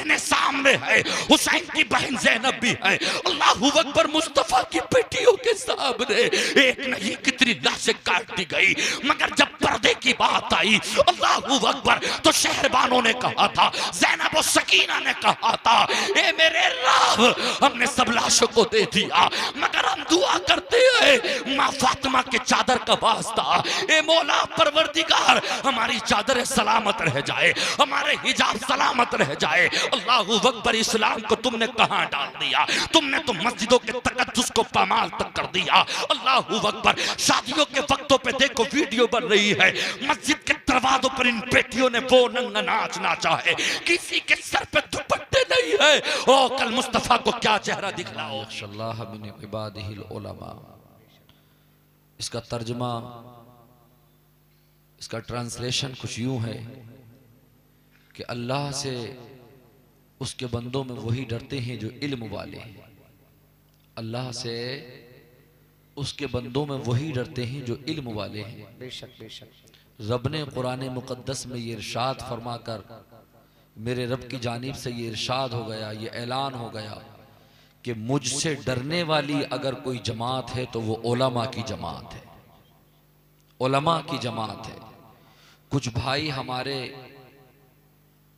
अपने सामने है, हुसैन की बहन ज़ैनब भी है, अल्लाहू अकबर, मुस्तफा की बेटियों के सामने एक नहीं कितनी लाशें काट दी गई, मगर जब पर्दे की बात आई अल्लाहू अकबर तो शहरबानों ने कहा था, ज़ैनब और सकीना ने कहा था, ए मेरे रब, हमने सब लाशों को दे दिया मगर हम दुआ करते हैं माँ फातिमा के चादर का वास्ता, ए मौला परवरदिगार हमारी चादर सलामत रह जाए, हमारे हिजाब सलामत रह जाए। अल्लाहू अकबर, इस्लाम को तुमने कहां डाल दिया, तुमने तो मस्जिदों के तकद्दुस को पामाल तक कर दिया। अल्लाहू अकबर, शादियों के वक्तों पे देखो वीडियो बन रही है, मस्जिद के दरवाजों पर इन बेटियों ने वो नंगा नाच नाचा है, किसी के सर पे दुपट्टे नहीं है। ओ कल मुस्तफा को क्या चेहरा दिखलाओ। इसका तर्जमा, इसका ट्रांसलेशन कुछ यूं है कि अल्लाह से उसके बंदों में वही डरते हैं जो इल्म वाले हैं। अल्लाह से उसके बंदों में वही डरते हैं जो इल्म वाले हैं। बेशक बेशक रब ने कुरान मुकद्दस में ये इरशाद फरमाकर, मेरे रब की जानिब से ये इरशाद हो गया, ये ऐलान हो गया कि मुझसे डरने वाली अगर कोई जमात है तो वो उलमा की जमात है, उलमा की जमात है। कुछ भाई हमारे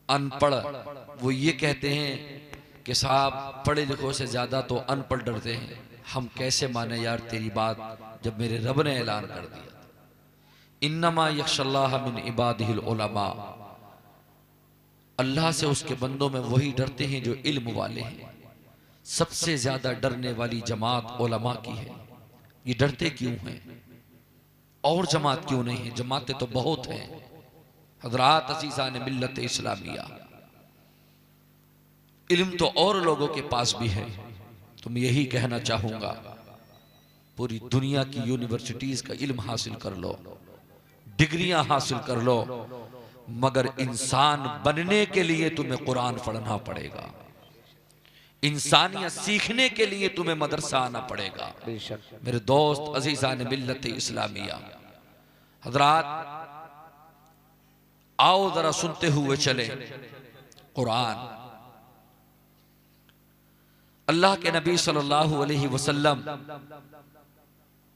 अनपढ़ वो ये कहते हैं कि साहब पढ़े लिखों से ज्यादा तो अनपढ़ डरते हैं। हम कैसे माने यार तेरी बात जब मेरे रब ने ऐलान कर दिया, इन्नमा यख्शल्लाह मिन इबादिहिल उलमा, अल्लाह से उसके बंदों में वही डरते हैं जो इल्म वाले हैं। सबसे ज्यादा डरने वाली जमात उलमा की है। ये डरते क्यों हैं और जमात क्यों नहीं है? जमातें तो बहुत हैं हजरात अजीज़ान मिल्लत इस्लामिया, इल्म तो और लोगों के पास भी है। तुम यही कहना चाहूंगा, पूरी दुनिया की यूनिवर्सिटीज का इल्म हासिल कर लो, डिग्रियां हासिल कर लो, मगर इंसान बनने के लिए तुम्हें कुरान पढ़ना पड़ेगा, इंसानियत सीखने के लिए तुम्हें मदरसा आना पड़ेगा। मेरे दोस्त अजीज़ान मिल्लत इस्लामिया हजरात, आओ जरा सुनते हुए चले कुरान। अल्लाह के नबी सल्लल्लाहु अलैहि वसल्लम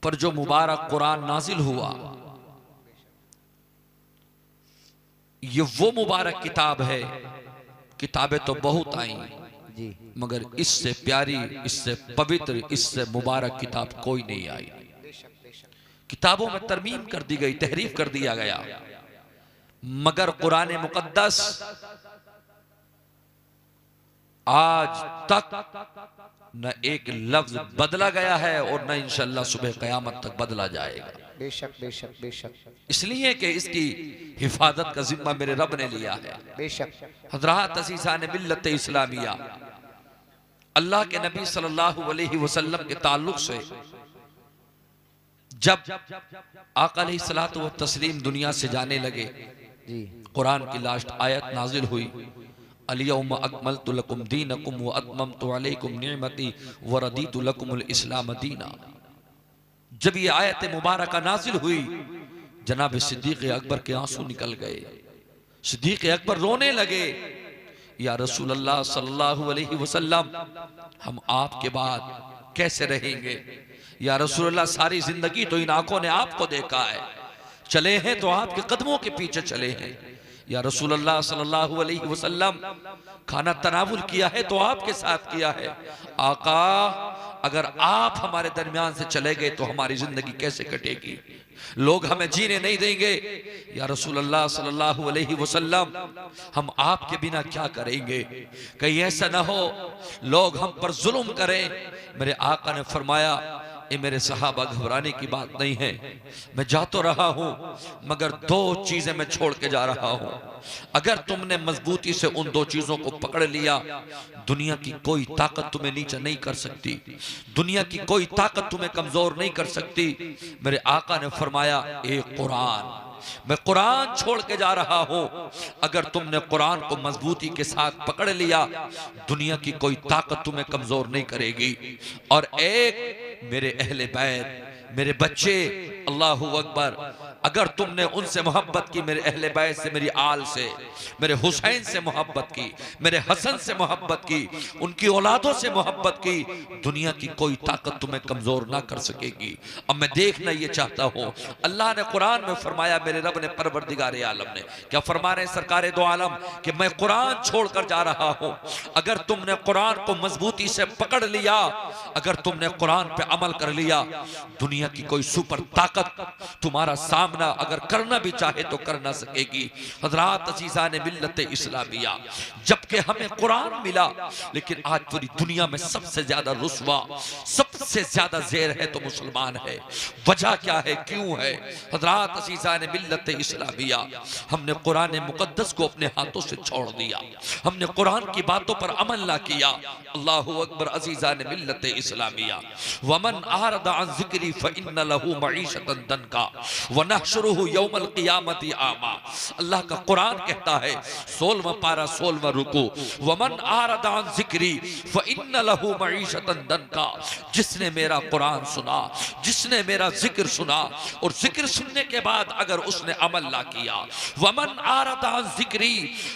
पर जो मुबारक कुरान नाजिल हुआ, ये वो मुबारक किताब है। किताबें तो बहुत आई मगर इससे प्यारी, इससे पवित्र, इससे मुबारक किताब कोई नहीं आई। किताबों में तरमीम कर दी गई, तहरीफ कर दिया गया, मगर कुरान मुकद्दस आज तक न एक लफ्ज बदला गया है और न इंशाअल्लाह सुबह क़यामत तक बदला जाएगा। बेशक बेशक बेशक, इसलिए कि इसकी हिफाजत का जिम्मा मेरे रब ने लिया है। बेशक हज़रात अज़ीज़ान मिल्लत इस्लामिया, अल्लाह के नबी सल्लल्लाहु अलैहि वसल्लम के ताल्लुक से जब आका अलैहिस्सलातु व तस्लीम दुनिया से जाने लगे, कुरान की लास्ट आयत नाजिल हुई, अल-यौमा अकमलतु लकुम दीनकुम व अतममतु अलैकुम निअमती व रदीतु लकुमुल इस्लाम दीना। जब ये आयत मुबारका नाजिल हुई, जनाब सिद्दीक़ अकबर के आंसू निकल गए। सिद्दीक़ अकबर रोने लगे, या रसूल अल्लाह सल्लल्लाहु अलैहि वसल्लम, हम आपके बाद कैसे रहेंगे? या रसूल अल्लाह, सारी जिंदगी तो इन आंखों ने आपको देखा है, चले हैं तो आपके कदमों के पीछे चले हैं। या रसूल अल्लाह सल्लल्लाहु अलैहि वसल्लम, खाना तनावुल किया है तो आपके साथ किया है। आका, अगर आप हमारे दरमियान से चले गए तो हमारी जिंदगी कैसे कटेगी? लोग हमें जीने नहीं देंगे। या रसूल अल्लाह सल्लल्लाहु अलैहि वसल्लम, हम आपके बिना क्या करेंगे? कहीं ऐसा ना हो लोग हम पर जुल्म करें। मेरे आका ने फरमाया, ये मेरे सहाबा, घबराने की बात नहीं है, मैं जा तो रहा हूं मगर दो चीजें मैं छोड़ के जा रहा हूं। अगर तुमने मजबूती से उन दो चीजों को पकड़ लिया, दुनिया की कोई ताकत तुम्हें नीचे नहीं कर सकती, दुनिया की कोई ताकत तुम्हें कमजोर नहीं कर सकती। मेरे आका ने फरमाया, एक कुरान, मैं कुरान छोड़ के जा रहा हूं। अगर तुमने कुरान को मजबूती के साथ पकड़ लिया, दुनिया की कोई ताकत तुम्हें कमजोर नहीं करेगी। और एक मेरे अहले बैत, मेरे बच्चे, अल्लाहू अकबर, अगर तुमने उनसे मोहब्बत की, मेरे अहले बैत से, मेरी आल से, मेरे हुसैन से मोहब्बत की, मेरे हसन से मोहब्बत की, उनकी औलादों से मोहब्बत की, दुनिया की कोई ताकत तुम्हें कमजोर ना कर सकेगी। अब मैं देखना ये चाहता हूँ, अल्लाह ने कुरान में फरमाया, मेरे रब ने, परवरदिगार आलम ने क्या फरमा रहे हैं सरकार दो आलम, कि मैं कुरान छोड़कर जा रहा हूँ। अगर तुमने कुरान को मजबूती से पकड़ लिया, अगर तुमने कुरान पे अमल कर लिया, दुनिया की कोई सुपर ताकत तुम्हारा सामना अगर करना भी चाहे तो कर ना सकेगी। हजरात अजीज़ान मिल्लत इस्लामिया, जबकि हमें कुरान मिला, लेकिन आज पूरी दुनिया में सबसे ज्यादा रुस्वा, सबसे ज्यादा ज़ेर है तो मुसलमान है। वजह क्या है, क्यों है? हजरात अजीज़ान मिल्लत इस्लामिया, हमने कुरान मुकद्दस को अपने हाथों से छोड़ दिया, हमने कुरान की बातों पर अमल ना किया। अल्लाहु अकबर। अजीज़ान मिल्लत इस्लामिया, वमन आरदा अन ज़िक्री फ़इन्न लहू मईशतन दनका व नहशुरुहु यौमल क़ियामति आमा। अल्लाह का कुरान कहता है, 16वां पारा 16वां रुकू, वमन आरदा अन ज़िक्री फ़इन्न लहू मईशतन दनका, जिसने मेरा कुरान सुना, जिसने मेरा जिक्र सुना, और जिक्र सुनने के बाद अगर उसने अमल ना किया, वमन आरदा अन ज़िक्री,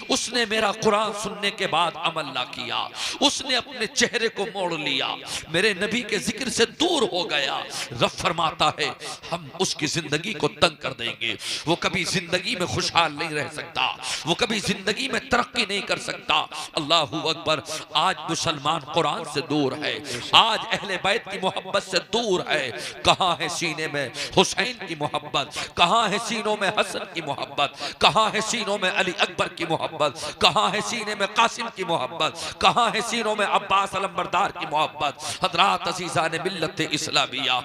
उसने मेरा कुरान सुनने के बाद अमल ना किया, उसने अपने चेहरे को मोड़ लिया, मेरे नबी के जिक्र से दूर हो गया, रब फरमाता है हम उसकी जिंदगी को तंग कर देंगे। वो कभी जिंदगी में खुशहाल नहीं रह सकता, वो कभी जिंदगी में तरक्की नहीं कर सकता। अल्लाहू अकबर। आज मुसलमान कुरान से दूर है, आज अहले बैत की मोहब्बत से दूर है। कहाँ है सीने में हुसैन की मोहब्बत, कहाँ है सीनों में हसन की मोहब्बत, कहाँ है सीनों में अली अकबर की मोहब्बत, कहाँ है सीने में कासिम की मोहब्बत, कहाँ है सीनों में अब्बास अलंबरदार की मोहब्बत। हजरात अज़ीज़ान मिल्लत इस्लामिया,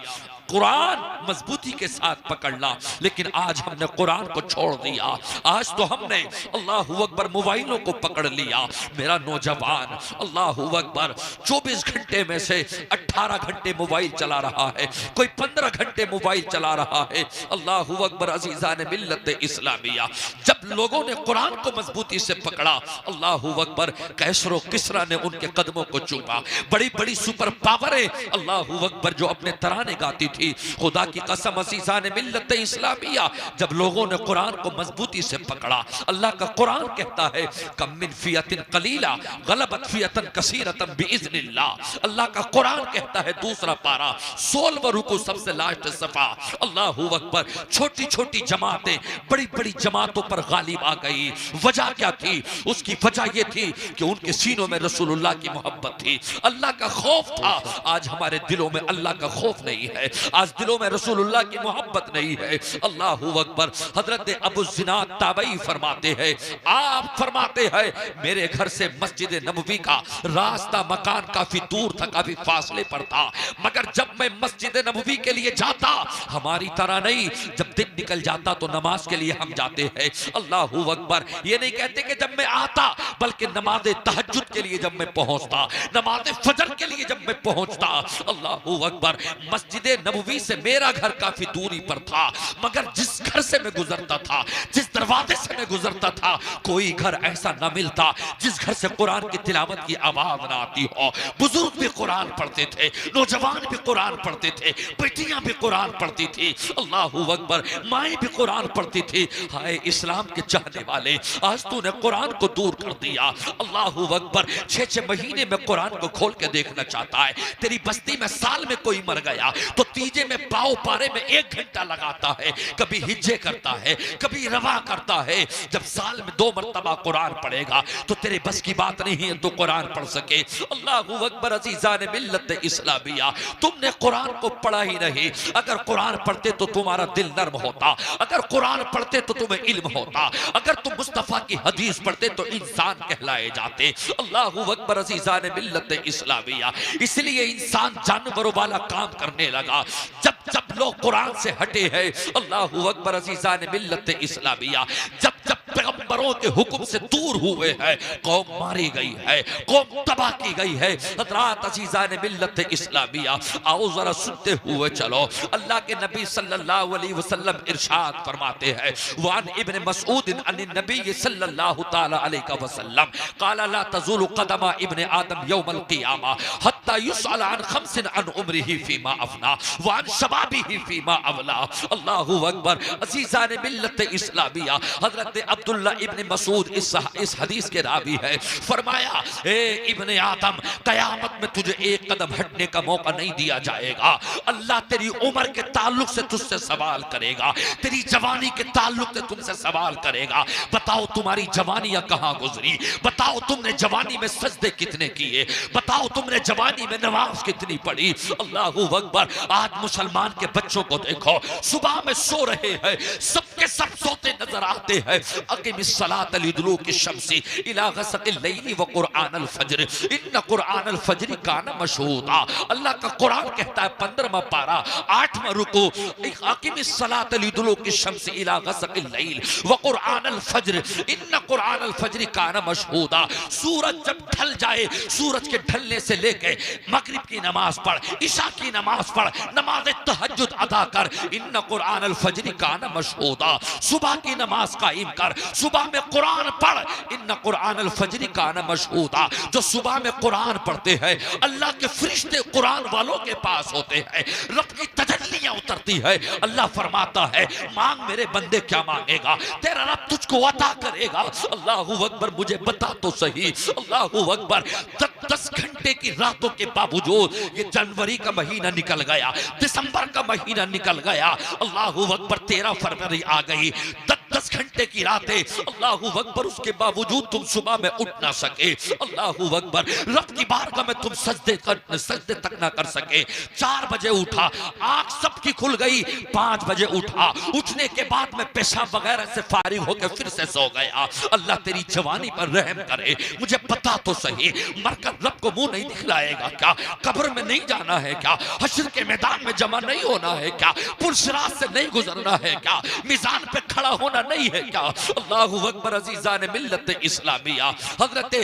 कुरान मजबूती के साथ पकड़ना, लेकिन आज हमने कुरान को छोड़ दिया। आज तो हमने अल्लाहू अकबर मोबाइलों को पकड़ लिया। मेरा नौजवान अल्लाहू अकबर 24 घंटे में से 18 घंटे मोबाइल चला रहा है, कोई 15 घंटे मोबाइल चला रहा है। अल्लाहू अकबर। अज़ीज़ान मिल्लत इस्लामिया, जब लोगों ने कुरान को मजबूती से पकड़ा, अल्लाहू अकबर, कैसरो किसरा ने उनके कदमों को चूमा। बड़ी बड़ी सुपर पावरें अल्लाहू अकबर जो अपने तराने गाती थी, खुदा की कसम अज़ीज़ान मिल्लत इस्लामिया, जब लोगों ने कुरान को मजबूती से पकड़ा, अल्लाह का कुरान कहता है, कम मिन फियतिन कलीला गलबत फियतन कसीरतन बिइज़्निल्लाह। अल्लाह का कुरान कहता है, दूसरा पारा 16वां रुकू सबसे लास्ट सफा, अल्लाहू अकबर, छोटी छोटी जमातें बड़ी बड़ी जमातों पर गालिब आ गई। वजह क्या थी? उसकी वजह यह थी कि उनके सीनों में रसूलुल्लाह की मोहब्बत थी, अल्लाह का खौफ था। आज हमारे दिलों में अल्लाह का खौफ नहीं है, आज दिलों में रसूलुल्लाह की मोहब्बत नहीं है। अल्लाहू अकबर। हजरत अबू ज़िनाद ताबई फरमाते हैं, आप फरमाते हैं, मेरे घर से मस्जिद नबवी का रास्ता मकान काफी दूर था, काफी फासले पर था, मगर जब मैं मस्जिद नबवी के लिए जाता, हमारी तरह नहीं, जब दिन निकल जाता तो नमाज के लिए हम जाते हैं। अल्लाहू अकबर। ये नहीं कहते कि जब मैं आता, बल्कि नमाज तहज्जुद के लिए जब मैं पहुंचता, नमाज फजर के लिए जब मैं पहुंचता। अल्लाहू अकबर। मस्जिद नबवी से मेरा घर काफी दूरी पर था, मगर जिस घर से मैं गुजरता था, जिस दरवाजे से मैं गुजरता था, कोई घर ऐसा न मिलता जिस घर से कुरान की तिलावत की आवाज ना आती हो। बुजुर्ग भी कुरान पढ़ते थे, नौजवान भी कुरान पढ़ते थे, बेटियां भी कुरान पढ़ती थी। अल्लाहू अकबर। माएँ भी कुरान पढ़ती थी। हाय इस्लाम के चाहने वाले, आज तूने कुरान को दूर कर दिया। अल्लाहू अकबर। 6-6 महीने में कुरान को खोल के देखना चाहता है। तेरी बस्ती में साल में कोई मर गया तो तीजे में पाव पारे में 1 घंटा लगाता है, कभी हिज्जे करता है, कभी रवा करता है। जब साल में 2 मरतबा कुरान पढ़ेगा तो तेरे बस की बात नहीं है तो कुरान पढ़ सके। अल्लाहू अकबर। अज़ीज़ान मिल्लत इस्लामिया, तुमने कुरान को पढ़ा ही नहीं। अगर कुरान पढ़ते तो तुम्हारा दिल नर्म होता, अगर कुरान पढ़ते तो तुम्हें इल्म होता, अगर तुम मुस्तफा की हदीस पढ़ते तो इंसान कहलाए जाते। अल्लाहू अकबर। अज़ीज़ान मिल्लत इस्लामिया, इसलिए इंसान जानवरों वाला काम करने लगा जब जब लोग कुरान से हटे हैं। अल्लाहू अकबर। अज़ीज़ान मिल्लत इस्लामिया, जब जब पैगंबरों के हुक्म से दूर हुए हैं, कौम मारी गई है, कौम तबाह की गई है। हज़रात अज़ीज़ान मिल्लत इस्लामिया, आओ जरा सुनते हुए चलो। अल्लाह के नबी सल्लल्लाहु अलैहि वसल्लम इरशाद फरमाते हैं, वान इब्न मसऊद अन नबी सल्लल्लाहु तआला अलैहि वसल्लम क़ाला ला तज़ूलु क़दमा इब्न आदम यौमल क़ियामा हत्ता युसअल अन खम्सिन अन उम्रिही फीमा अफना व अन शबाबिही फीमा अवला। अल्लाहु अकबर। अज़ीज़ान मिल्लत इस्लामिया, हज़रत अब्दुल्ला इब्न मसूद इस हदीस के रावी है, फरमाया ए इब्न आदम, कयामत में तुझे एक कदम हटने का मौका नहीं दिया जाएगा। अल्लाह तेरी उम्र के ताल्लुक से तुझसे सवाल करेगा, तेरी जवानी के ताल्लुक से तुमसे सवाल करेगा। बताओ तुम्हारी जवानियां कहां गुजरी, बताओ तुमने जवानी में सजदे कितने किए, बताओ तुमने जवानी में नमाज कितनी पढ़ी। अल्लाहू अकबर। आज मुसलमान के बच्चों को देखो, सुबह में सो रहे हैं, सबके सब सोते नजर आते हैं। अक़िमिस्सलात लिदुलूकी शम्सी इला ग़सक़िल लैली व क़ुरआनल फ़ज्र इन्न क़ुरआनल फ़ज्र काना मशहूदा। अल्लाह का कुरान कहता है 15वां पारा 8वां रुकू, अक़िमिस्सलात लिदुलूकी शम्सी इला ग़सक़िल लैल व क़ुरआनल फ़ज्र इन्न क़ुरआनल फ़ज्र काना मशहूदा। सूरज जब ढल जाए, सूरज के ढलने से लेके मगरिब की नमाज पढ़, इशा की नमाज पढ़, नमाज तहज्जुद अदा कर, इन्न क़ुरआनल फ़ज्र काना मशहूदा। सुबह की नमाज कायम कर, सुबह में कुरान पढ़, इन्न क़ुरआनल फ़ज्र काना मशहूदा। जो सुबह में कुरान पढ़ते हैं, अल्लाह के फरिश्ते कुरान वालों के पास होते हैं, रब की तजल्लियां उतरती है। अल्लाह फरमाता है, मांग मेरे बंदे, क्या मांगेगा, तेरा रब तुझको अता करेगा। अल्लाहू अकबर। मुझे बता तो सही, अल्लाहू अकबर। 10 घंटे की रातों के बावजूद ये जनवरी का महीना निकल गया, दिसंबर का महीना निकल गया, अल्लाहू अकबर 13 फरवरी आ गई, 10 घंटे की रातें, अल्लाहू अकबर। उसके बावजूद तुम सुबह में उठ ना सके, अल्लाहू अकबर। रब की बारगाह में तुम सजदे तक ना कर सके। 4 बजे उठा, आंख सबकी खुल गई, 5 बजे उठा, उठने के बाद में पेशाब वगैरह से फारिग होकर फिर से सो गया। अल्लाह तेरी जवानी पर रहम करे। मुझे पता तो सही, मरकर रब को मुंह नहीं दिखलाएगा क्या, कब्र में नहीं जाना है क्या, हश्र के मैदान में जमा नहीं होना है क्या, पुरसिरात से नहीं गुजरना है क्या, मिजान पे खड़ा होना नहीं है क्या। अल्लाहू अकबर। अज़ीज़ान मिल्लत इस्लामिया, हज़रत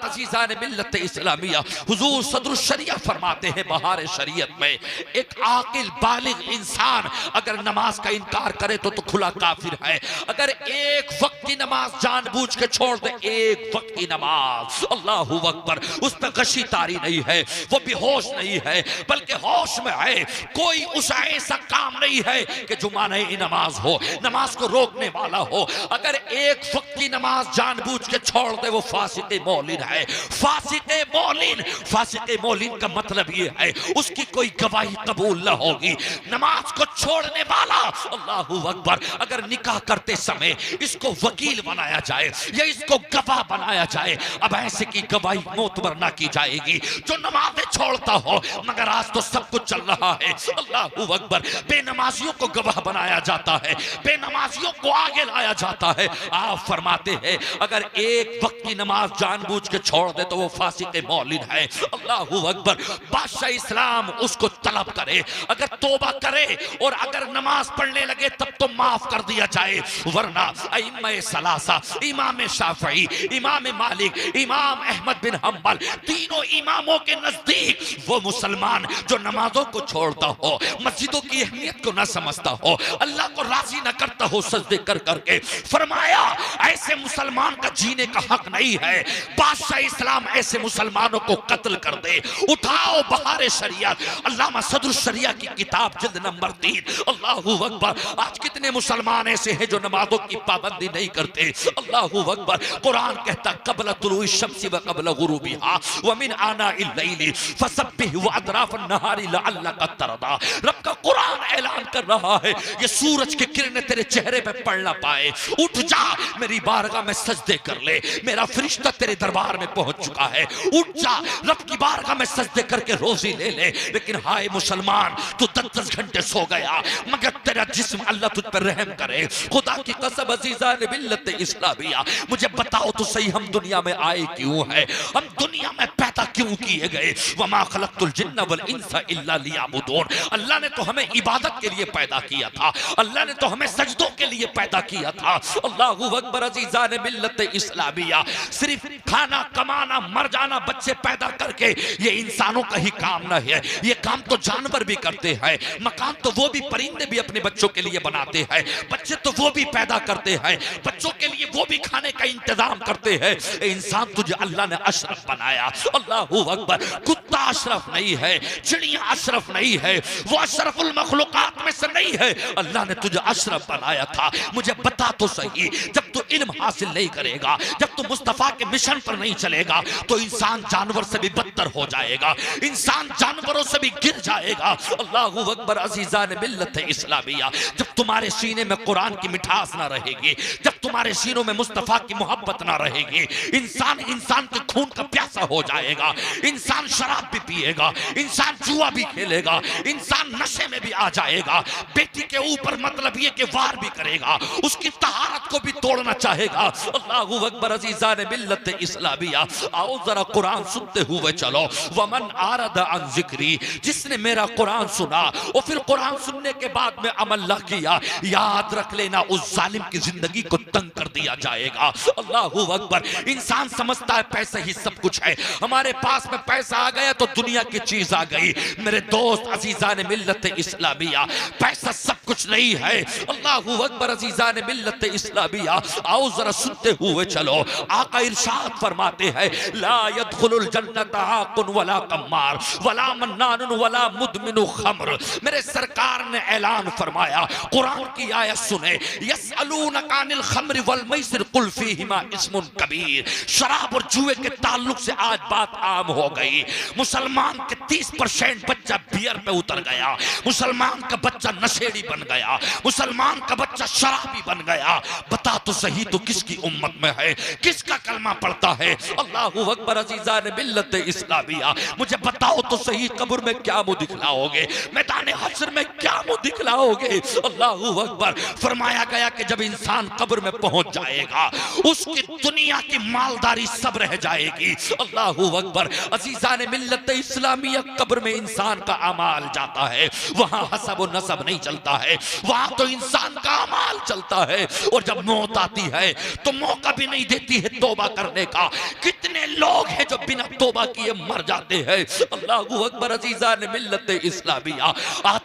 अज़ीज़ान मिल्लत इस्लामिया, हुजूर सदरुल शरिया फरमाते हैं, बहार शरीयत में एक आकिल बालिग इंसान अगर नमाज का इनकार करे तो खुला काफिर है। अगर एक वक्त की नमाज जानबूझ के छोड़ दे, एक वक्त की नमाज, अल्लाहू अकबर, उस पर गशी तारी नहीं है, वो बेहोश नहीं है, बल्कि होश में है। कोई उस ऐसा काम नहीं है कि जो माने नमाज हो, नमाज को रोकने वाला हो। अगर एक वक्त की नमाज जानबूझ के छोड़ दे, वो फासिक़े मौलिन है। फासिक़े मौलिन, फासिक़े मौलिन का मतलब ये है उसकी कोई गवाही कबूल न होगी। नमाज को छोड़ने वाला, अल्लाहू अकबर, अगर निकाह करते समय इसको वकील बनाया जाए या इसको गवाह बनाया जाए, अब ऐसे की गवाही मोतबर ना की जाएगी जो नमाज़ें छोड़ता हो। मगर आज तो सब कुछ चल रहा है, अल्लाहू अकबर। बेनमाजियों को गवाह बनाया जाता है, बेनमाजियों को आगे लाया जाता है। आप फरमाते हैं अगर एक वक्त की नमाज जानबूझ के छोड़ दे तो वो फासिक़े मौलिन है। अल्लाहू अकबर। बादशाह इस्लाम उसको तलब करे, अगर तौबा करे और अगर नमाज पढ़ने लगे तब तो माफ कर दिया जाए, वरना अइम्मा सलासा, इमाम शाफई, इमाम मालिक, इमाम अहमद बिन हम्बल, तीनों इमामों के नजदीक वो मुसलमान जो नमाजों को छोड़ता हो, मस्जिदों की अहमियत को ना समझता हो, अल्लाह को राजी ना करता हो सजदे कर करके, फरमाया ऐसे मुसलमान का जीने का हक नहीं है। बादशाह इस्लाम ऐसे मुसलमानों को कत्ल कर दे। उठाओ बहार शरियत, अल्लामा सदरुल शरिया की किताब जिल्द नंबर 3। अल्लाहू अकबर। आज कितने मुसलमान ऐसे हैं जो नमाजों की पाबंदी नहीं करते। अल्लाहू अकबर। कुरान कहता क़ब्ल तुलूइ शम्सी व क़ब्ल गुरूबिहा व मिन आनाइल लैली फसब्बिह व अतराफन नहारी लअल्लका तरदा। रब का कुरान ऐलान कर रहा है ये सूरज की किरणें तेरे चेहरे पे पड़ ना पाए, उठ जा मेरी बारगाह में सजदे कर ले, मेरा फरिश्ता तेरे दरबार में पहुंच चुका है, उठ जा रब की बारगाह में सजदे करके रोजी ले ले। लेकिन हाय मुसलमान, तू 10 घंटे सो गया, मगर तेरा जिस्म अल्लाह तुझ पर रहम करे। खुदा की कसम अज़ीज़ान मिल्लत इस्लामिया, मुझे बताओ तो सही, हम दुनिया में आए क्यों हैं, हम दुनिया में पैदा क्यों किए गए? वमा खलक़तुल जिन्ना वल इंसा इल्ला लियअबुदून। अल्लाह ने तो हमें इबादत के लिए पैदा किया था, अल्लाह ने तो हमें सजदों के लिए पैदा किया था। अल्लाहु अकबर। अज़ीज़ान मिल्लत इस्लामिया, सिर्फ खाना कमाना मर जाना बच्चे पैदा करके ये इंसानों का ही काम न है, ये काम तो जानवर भी करते हैं। मकान तो वो भी परिंदे भी अपने बच्चों के लिए बनाते हैं, बच्चे तो वो भी पैदा करते हैं, बच्चों के लिए वो भी खाने का इंतजाम करते हैं। इंसान तुझे अल्लाह ने अशरफ बनाया। अल्लाहु अकबर। कुत्ता अशरफ नहीं है, चिड़िया अशरफ नहीं है, वो अशरफुल मखलूकात में से नहीं है। अल्लाह ने तुझे अशरफ बनाया था। मुझे बता तो सही, जब तू इल्म हासिल नहीं करेगा, जब तू मुस्तफा के मिशन पर नहीं चलेगा, तो इंसान जानवर से भी बदतर हो जाएगा, इंसान जानवरों से भी गिर जाएगा। अल्लाहु अकबर। अज़ीज़ान मिल्लत इस्लामिया, जब तुम्हारे सीने में कुरान की मिठास ना रहेगी, जब तुम्हारे सीनों में मुस्तफा की मोहब्बत ना रहेगी, इंसान के खून का प्यासा हो जाएगा, इंसान शराब भी पिएगा, इंसान जुआ भी खेलेगा, इंसान नशे में भी आ जाएगा, बेटी के ऊपर मतलब ये कि वार भी करेगा, उसकी तहारत को भी तोड़ना चाहेगा। अल्लाहु अकबर। अज़ीज़ान मिल्लत इस्लामिया, आओ जरा कुरान सुनते हुए चलो। वमन आरद अन ज़िक्री, जिसने मेरा कुरान सुना और फिर कुरान सुनने के बाद में अमल न किया, याद रख लेना उस जालिम की जिंदगी को तंग कर दिया जाएगा। अल्लाहु अकबर। इंसान समझता है पैसे ही सब कुछ है, हमारे पास में पैसा आ गया तो दुनिया की चीज आ गई। मेरे दोस्त अज़ीज़ान मिल्लत इस्लामिया, पैसा सब कुछ नहीं है। अल्लाहु अकबर। अज़ीज़ान मिल्लत इस्लामिया, आओ जरा सुनते हुए चलो। आका इरशाद फरमाते हैं, ला यदखुलुल जन्नत आकुन वला कम्मार वला मन्नानुन वला मुदमिनु खम्र। मेरे सरकार ने ऐलान फरमाया, कुरान की आयत सुने, यसअलूनका अनिल खम्र वल मैसिर कुल फीहिमा इस्मुन कबीर। शराब और जुए के ताल्लुक से आज बात आम हो गई। मुसलमान के 30% बच्चा बियर पे उतर गया, मुसलमान का बच्चा नशेड़ी बन गया, मुसलमान का बच्चा शराबी बन गया। बता तो सही, तो किसकी उम्मत में है, किसका कलमा पढ़ता है? अल्लाहु अकबर। अज़ीज़ान मिल्लत इस्लामिया, मुझे बताओ तो सही, कब्र में क्या मुंह दिखलाओगे, मैदान हश्र में क्या मुंह दिखलाओगे? अल्लाहु अकबर। फरमाया गया कि जब इंसान कब्र में पहुंच जाएगा, उसकी दुनिया की मालदारी सब रह जाएगी। अल्लाहु अकबर। अज़ीज़ान मिल्लत इस्लामिया, कब्र में इंसान का अमाल जाता है, वहां हसब और नसब नहीं चलता है, वहां तो इंसान का अमाल चलता है। और जब मौत आती है तो मौका भी नहीं देती है तौबा करने का। कितने लोग हैं जो बिना तौबा किए मर जाते हैं। अल्लाहु अकबर। अज़ीज़ान मिल्लत इस्लामिया,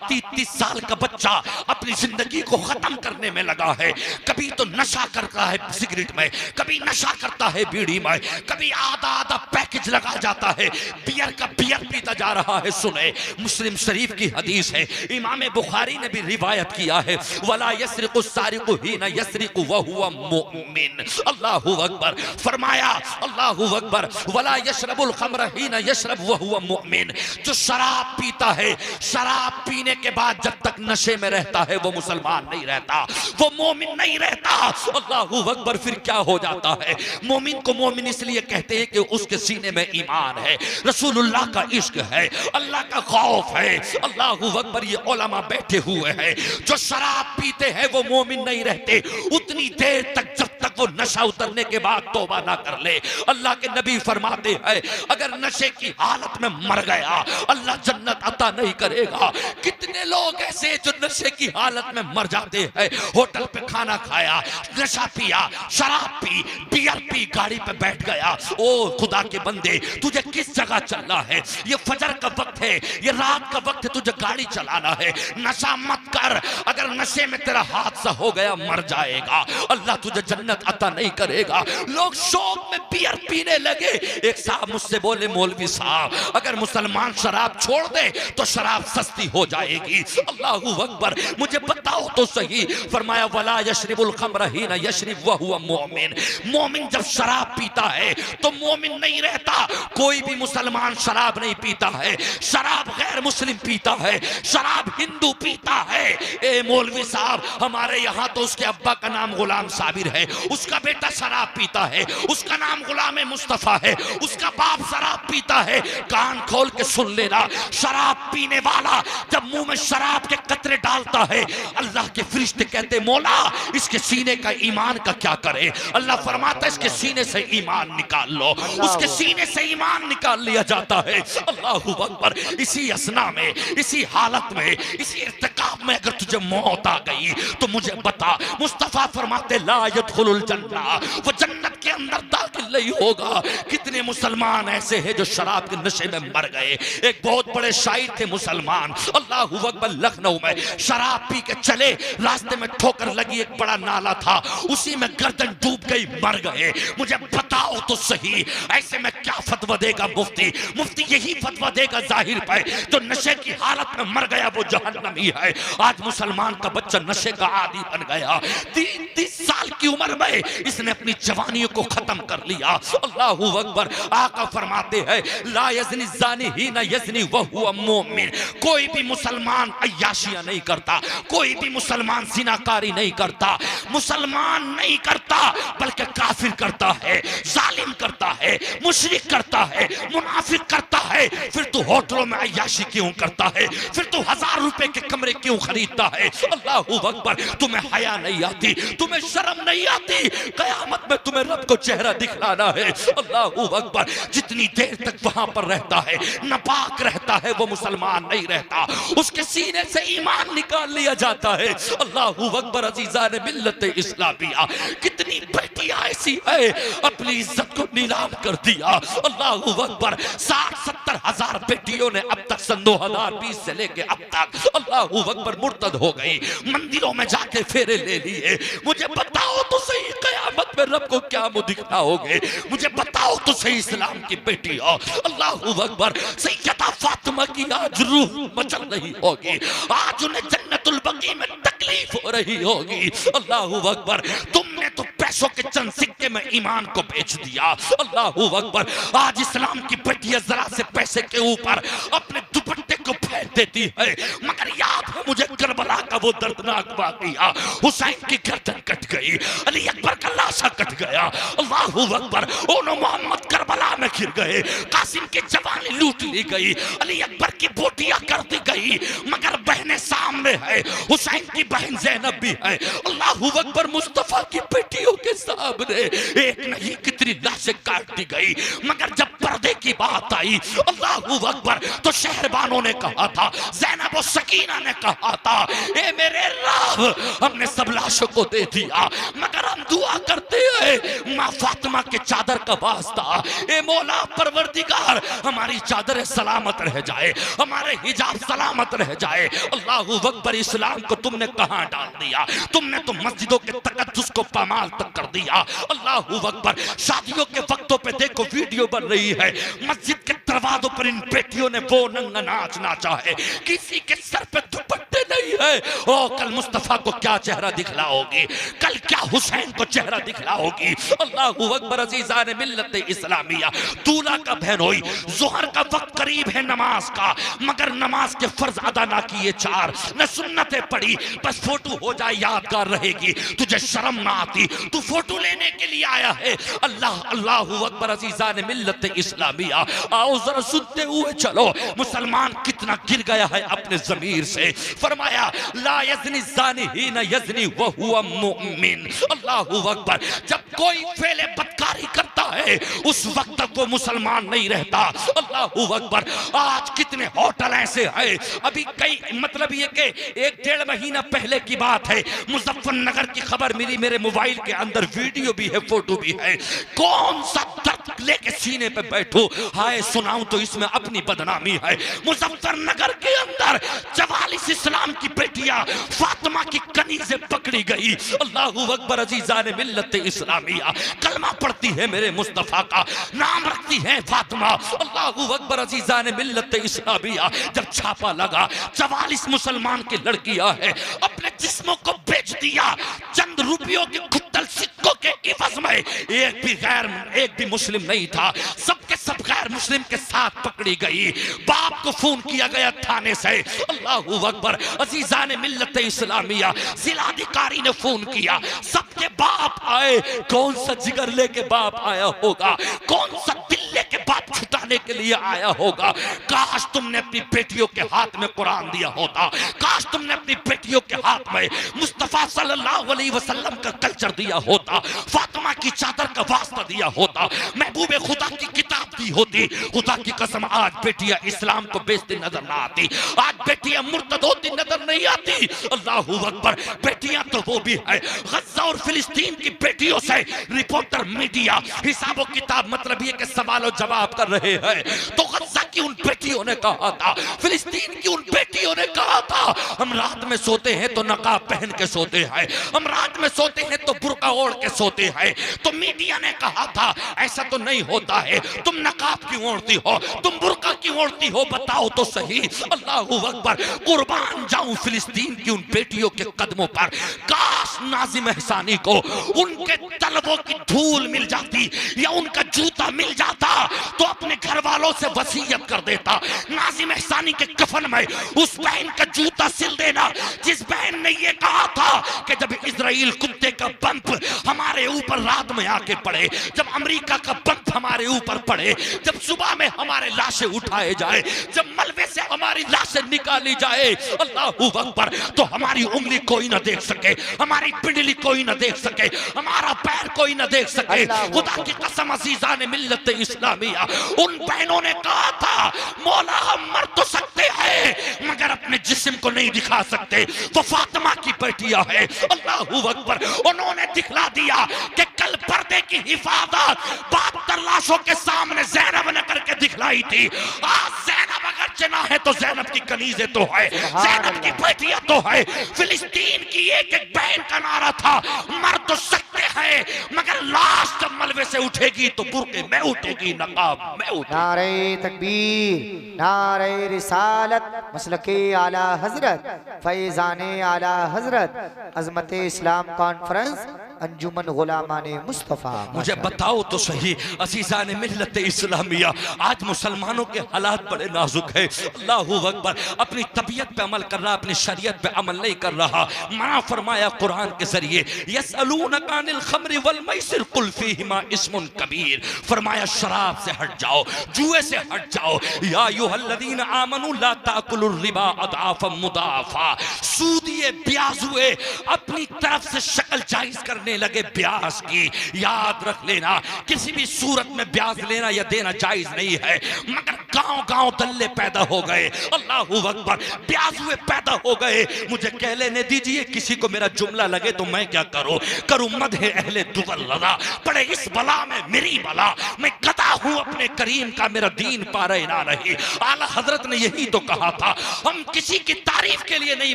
30 साल का बच्चा अपनी जिंदगी को खत्म करने में लगा है। कभी तो नशा करता है सिगरेट में, कभी नशा करता है बीड़ी में, कभी आधा पैकेज लगा जाता है, बियर का बियर पीता जा रहा है। सुने, मुस्लिम शरीफ की हदीस है, इमाम बुखारी ने भी रिवायत किया है, वला यस्रिकु सारिकु हीना यस्रिकु व हुवा मुमिन। अल्लाहु अकबर। फरमाया, अल्लाहु अकबर, वला यशरबुल खम्र हीना यशरब व हुवा मुमिन। जो शराब पीता है, शराब पीने के बाद जब तक नशे में रहता है, वो मुसलमान नहीं रहता, वो मोमिन नहीं रहता। अल्लाहु अकबर। फिर क्या हो जाता है? मोमिन को मोमिन इसलिए कहते हैं कि उसके सीने में ईमान है, रसूलुल्लाह का इश्क है, अल्लाह का खौफ है। अल्लाहु अकबर। ये उलमा बैठे हुए हैं, जो शराब पीते हैं वो मोमिन नहीं रहते उतनी देर तक जब तक वो नशा उतरने के बाद तौबा ना कर ले। अल्लाह के नबी फरमाते हैं, अगर नशे की हालत में मर गया, अल्लाह जन्नत अता नहीं करेगा। कितने लोग ऐसे जो नशे की हालत में मर जाते हैं, होटल पे खाना खाया, नशा पिया, शराब पी, बियर पी, गाड़ी पे बैठ गया। ओ खुदा के बंदे, तुझे किस जगह चलना है? ये फजर का वक्त है, ये रात का वक्त है, तुझे गाड़ी चलाना है, नशा मत कर। अगर नशे में तेरा हादसा हो गया, मर जाएगा, अल्लाह तुझे जन्नत अता नहीं करेगा। लोग शौक में बियर पीने लगे। एक साहब मुझसे बोले, मौलवी साहब, अगर मुसलमान शराब छोड़ दे तो शराब सस्ती हो जाएगी। अल्लाहु अकबर। मुझे बताओ तो सही। फरमाया, वला यशरिबुल खम्र हीना यशरिब व हुवा मुमिन। मोमिन जब शराब पीता है तो मोमिन नहीं रहता। कोई भी मुसलमान शराब नहीं पीता है, शराब गैर गैर मुस्लिम पीता है, शराब हिंदू पीता है। ए मौलवी साहब, हमारे यहाँ तो उसके अब्बा का नाम गुलाम साबिर है, उसका बेटा शराब पीता है, उसका नाम गुलाम मुस्तफा है, उसका बाप शराब पीता है। कान खोल के सुन लेना, शराब पीने वाला जब मुंह में शराब के कतरे डालता है, अल्लाह के फरिश्ते कहते मौला इसके सीने का ईमान का क्या करे। अल्लाह फरमाता है इसके सीने से ईमान निकाल लो, उसके सीने से ईमान निकाल लिया जाता है। अल्लाहू अकबर। इसी असना में, इसी हालत में, इसी इर्तिकाब में अगर तुझे मौत आ गई तो मुझे बता। मुस्तफा फरमाते ला यदखुलुल जन्नह, वो जन्नत के अंदर दाखिल नहीं होगा। कितने मुसलमान ऐसे हैं जो शराब के नशे में मर गए। एक बहुत बड़े शायर थे मुसलमान, अल्लाहू अकबर, लखनऊ में शराब पी के चले, रास्ते में ठोकर लगी, एक बड़ा नाला था, उसी में गर्दन डूब गई, मर गए। मुझे बताओ तो सही, ऐसे में क्या फतवा देगा मुफ्ती? मुफ्ती यही फतवा देगा जाहिर पे, जो नशे की हालत में मर गया वो जहन्नमी है। आज मुसलमान का बच्चा नशे का आदी बन गया, 30 साल की उम्र में इसने अपनी जवानी को खत्म कर लिया। अल्लाहू अकबर। आका फरमाते हैं ला यज़नी ज़ानी ही न यज़नी वहुवा मोमिन। कोई भी मुसलमान अय्याशियां नहीं करता, कोई भी मुसलमान जिनाकारी नहीं करता, मुसलमान नहीं करता बल्कि काफिर करता है, जालिम करता है, मुशरिक करता है, मुनाफिक करता है। फिर तू होटलों में अय्याशी क्यों करता है? फिर तू 1000 रुपए के कमरे क्यों खरीदता है? अल्लाहू अकबर। तुम्हें हया नहीं आती, तुम्हें शर्म नहीं आती? कयामत में तुम्हें रब को चेहरा दिखलाना है। अल्लाहू अकबर। जितनी देर तक वहां पर रहता है, नापाक रहता है, वो मुसलमान नहीं रहता, उसके सीने से ईमान निकाल लिया जाता है। अल्लाहू अकबर। अजीज़ान मिल्लत इस्लामिया, कितनी बेटियां ऐसी है अपनी इज्जत को नीलाम कर दिया। अल्लाहू अकबर। 60-70 हजार बेटियों ने अब तक सन 2020 से लेके अब तक अल्लाहू अकबर मुर्तद हो गई, मंदिरों में जाके फेरे ले लिए। मुझे बताओ तो सही, कयामत में रब को क्या मुंह दिखाओगे? मुझे बताओ तो सही, इस्लाम की बेटी हो। अल्लाहू अकबर। सैयदा फातिमा की आज रूह मचल रही होगी, आज उन्हें जन्नतुल बकी में तकलीफ हो रही होगी। अल्लाहू अकबर। तुमने तो पैसों के चंद सिक्के में ईमान को बेच दिया। अल्लाहू अकबर। आज इस्लाम की बेटियां जरा से पैसे के ऊपर अपने दुपट्टे को फेंक देती है, मगर याद है मुझे करबला का वो दर्दनाक वाकया, हुसैन की गर्दन कट गई, अली अकबर का लाशा कट गया। अल्लाहू अकबर। ओनो मोहम्मद करबला में गिर गए, कासिम की जवानी लूट ली गई, अली अकबर की बोटियां कर दी गई, मगर बहनें सामने है, हुसैन की बहन ज़ैनब भी है। अल्लाहू अकबर। मुस्तफा की बेटियों के सामने एक नहीं कितनी लाशें काट दी गई, मगर जब पर्दे की बात आई, अल्लाहू अकबर, तो शहरबानों ने कहा था, ज़ैनब और सकीना ने कहा था, ए मेरे रब, हमने सब लाशों को दे दिया, मगर हम दुआ करते हैं माँ फातिमा के चादर का वास्ता, ए मौला परवरदिगार, हमारी चादर सलामत रह जाए, हमारे हिजाब सलामत रह जाए। अल्लाहू अकबर। इस्लाम को तुमने कहां डाल दिया? तुमने तो मस्जिदों के तकद्दुस को पामाल तक कर दिया। अल्लाहू अकबर। शादियों के वक्तों पे देखो वीडियो बन रही है, मस्जिद के दरवाजों पर इन बेटियों ने वो नंगा नाच नाचा है, किसी के सर पे दुपट्टे नहीं है। ओ कल मुस्तफा को क्या चेहरा दिखलाओगी? कल क्या हुसैन को चेहरा दिखलाओगी? अल्लाहू अकबर। अजीज़ान मिल्लत इस्लामिया, दूल्हा का बहन हुई, जोहर का वक्त करीब है नमाज का, मगर नमाज के फर्ज अदा ना किए 4, न सुन्नतें पढ़ी, बस फोटो हो जाए यादगार रहेगी, तुझे शर्म ना आती? तू फोटो लेने के लिए आया है? अल्लाह अल्लाहू अकबर। अजीज़ान मिल्लत इस्लामिया, आओ जरा सुनते हुए चलो, मुसलमान कितना गिर गया है अपने ज़मीर से। फरमाया ला यज़नी ज़ानी ही न यज़नी वहुवा मुमिन। अल्लाहू अकबर। जब कोई फेले बदकारी करता है उस वक्त तक वो मुसलमान नहीं रहता। अल्लाहू अकबर। आज कितने होटल ऐसे हैं, अभी कई मतलब ये कि 1-1.5 महीना पहले की बात है, मुजफ्फरनगर की खबर मिली, मेरे मोबाइल के अंदर वीडियो भी है, फोटो भी है। कौन सा दर्द लेके सीने पे बैठो, हाय सुनाऊं तो इसमें अपनी बदनामी है। मुजफ्फरनगर के अंदर 44 इस्लाम की बेटियां फातिमा की कनीज़ें पकड़ी गई। अल्लाहू अकबर। अजीज़ान मिल्लत इस्लामिया, कलमा पढ़ती है मेरे मुस्तफा का, नाम रखती है फातिमा। अल्लाहू अकबर। अजीज़ान मिल्लत इस्लामिया, जब छापा लगा 44 मुसलमान की लड़कियां हैं, अपने जिस्मों को बेच दिया चंद रुपयों के खुद्दल सिक्कों के इवज में। एक भी मुस्लिम नहीं था, सबके जब गैर मुस्लिम के साथ पकड़ी गई, बाप को फोन किया गया थाने से, अल्लाहू अकबर, अजीजान मिल्लत इस्लामिया, जिलाधिकारी ने फोन किया, सबके बाप आए। कौन सा जिगर लेके बाप आया होगा, कौन सा दिल लेके बाप छुटाने के लिए आया होगा। काश तुमने अपनी बेटियों के हाथ में कुरान दिया होता, काश तुमने अपनी बेटियों के हाथ में मुस्तफा सल्लल्लाहु अलैहि वसल्लम का कल्चर दिया होता, फातिमा की चादर का वास्ता दिया होता, महबूबे खुदा की किताब दी होती। खुदा की कसम आज बेटियां इस्लाम को बेचती नजर ना आती, आज बेटियां मुर्तद होती नजर नहीं आती। अल्लाहू अकबर, बेटियां तो वो भी है। गज़ा और फिलिस्तीन की बेटियों से रिपोर्टर मीडिया हिसाबो किताब, मतलब ये कि सवाल और जवाब कर रहे हैं। तो गज़ा की उन बेटियों ने कहा था, फिलिस्तीन की उन बेटियों ने कहा था, हम रात में सोते हैं तो नकाब पहन के सोते हैं, हम रात में सोते हैं तो बुर्का ओढ़ के सोते हैं। तो मीडिया ने कहा था ऐसा तो नहीं होता है, तुम नकाब क्यों ओढ़ती हो, तुम बुर्का क्यों ओढ़ती हो, बताओ तो सही। अल्लाहू अकबर, कुर्बान जाऊं फिलिस्तीन की उन बेटियों के कदमों पर। काश नाज़िम एहसानी को उनके तलवों की धूल मिल जाती या उनका जूता मिल जाता तो अपने घर वालों से वसीयत कर देता, नाज़िम एहसानी के कफन में उस बहन का जूता सिल देना जिस बहन ने ये कहा था कि जब इजराइल कुत्ते का बम्प हमारे ऊपर रात में आके पड़े, जब अमेरिका का बम्प हमारे ऊपर पड़े, जब सुबह में हमारे लाशें उठाए जाए, जब मलबे से हमारी लाशें निकाली जाए, अल्लाहू अकबर, तो हमारी उंगली कोई ना देख सके, हमारी पिंडली कोई ना देख सके, हमारा पैर कोई ना देख सके। खुदा की कसम अज़ीज़ान मिल्लत इस्लामिया, उन बहनों ने कहा था मौला हम मर तो सकते हैं मगर अपने जिस्म को नहीं दिखा सकते। वो फातिमा की बेटियां है, अल्लाहू अकबर, उन्होंने दिखला दिया कि कल पर्दे की हिफाजत 72 लाशों के सामने ज़ैनब ने करके दिखलाई थी। आज ज़ैनब अगर जना है तो ज़ैनब की कनीज़ें तो है, ज़ैनब की बेटियां तो है। फिलिस्तीन की एक एक बहन का नारा था मर तो सकते हैं मगर लाश जब मलबे से उठेगी तो बुर्के में उठेगी, नकाब में उठेगी। नारे तकबीर, नारे रिसालत, मसलके आला हजरत, फैजाने आला हजरत, अजमत इस्लाम कॉन्फ्रेंस, अंजुमन गुलामाने मुस्तफ़ा। मुझे बताओ तो सही अज़ीज़ान मिल्लत इस्लामिया, आज मुसलमानों के हालात बड़े नाजुक है। अल्लाहू अकबर, अपनी तबीयत पे अमल कर रहा, अपनी शरीयत पे अमल नहीं कर रहा। मना फरमाया कुरान के जरिए, यसअलूनका अनिल खम्रि वल मैसिर कुल फीहिमा इस्मुन कबीर, फरमाया शराब से हट जाओ, जुए से हट जाओ। या अय्युहल्लज़ीना आमनू ला ताकुलुर रिबा अदआफम मुदाफा, सूदिए ब्याजुए अपनी तरफ से शक्ल जायज करने लगे ब्याज की। याद रख लेना, किसी भी सूरत में ब्याज लेना या देना जायज नहीं है, मगर गांव गांव दल्ले पैदा हो गए। अल्लाहू अकबर, ब्याजुए पैदा हो गए। मुझे कह लेने दीजिए, किसी को मेरा जुमला लगे तो मैं क्या करूं, करूं मदहे अहले दुवल लदा, पड़े इस बला में मेरी बला, मैं गदा हूं अपने करीम का, मेरा दीन पारे ना रही। आला हजरत ने यही तो कहा था, हम किसी की तारीफ के लिए नहीं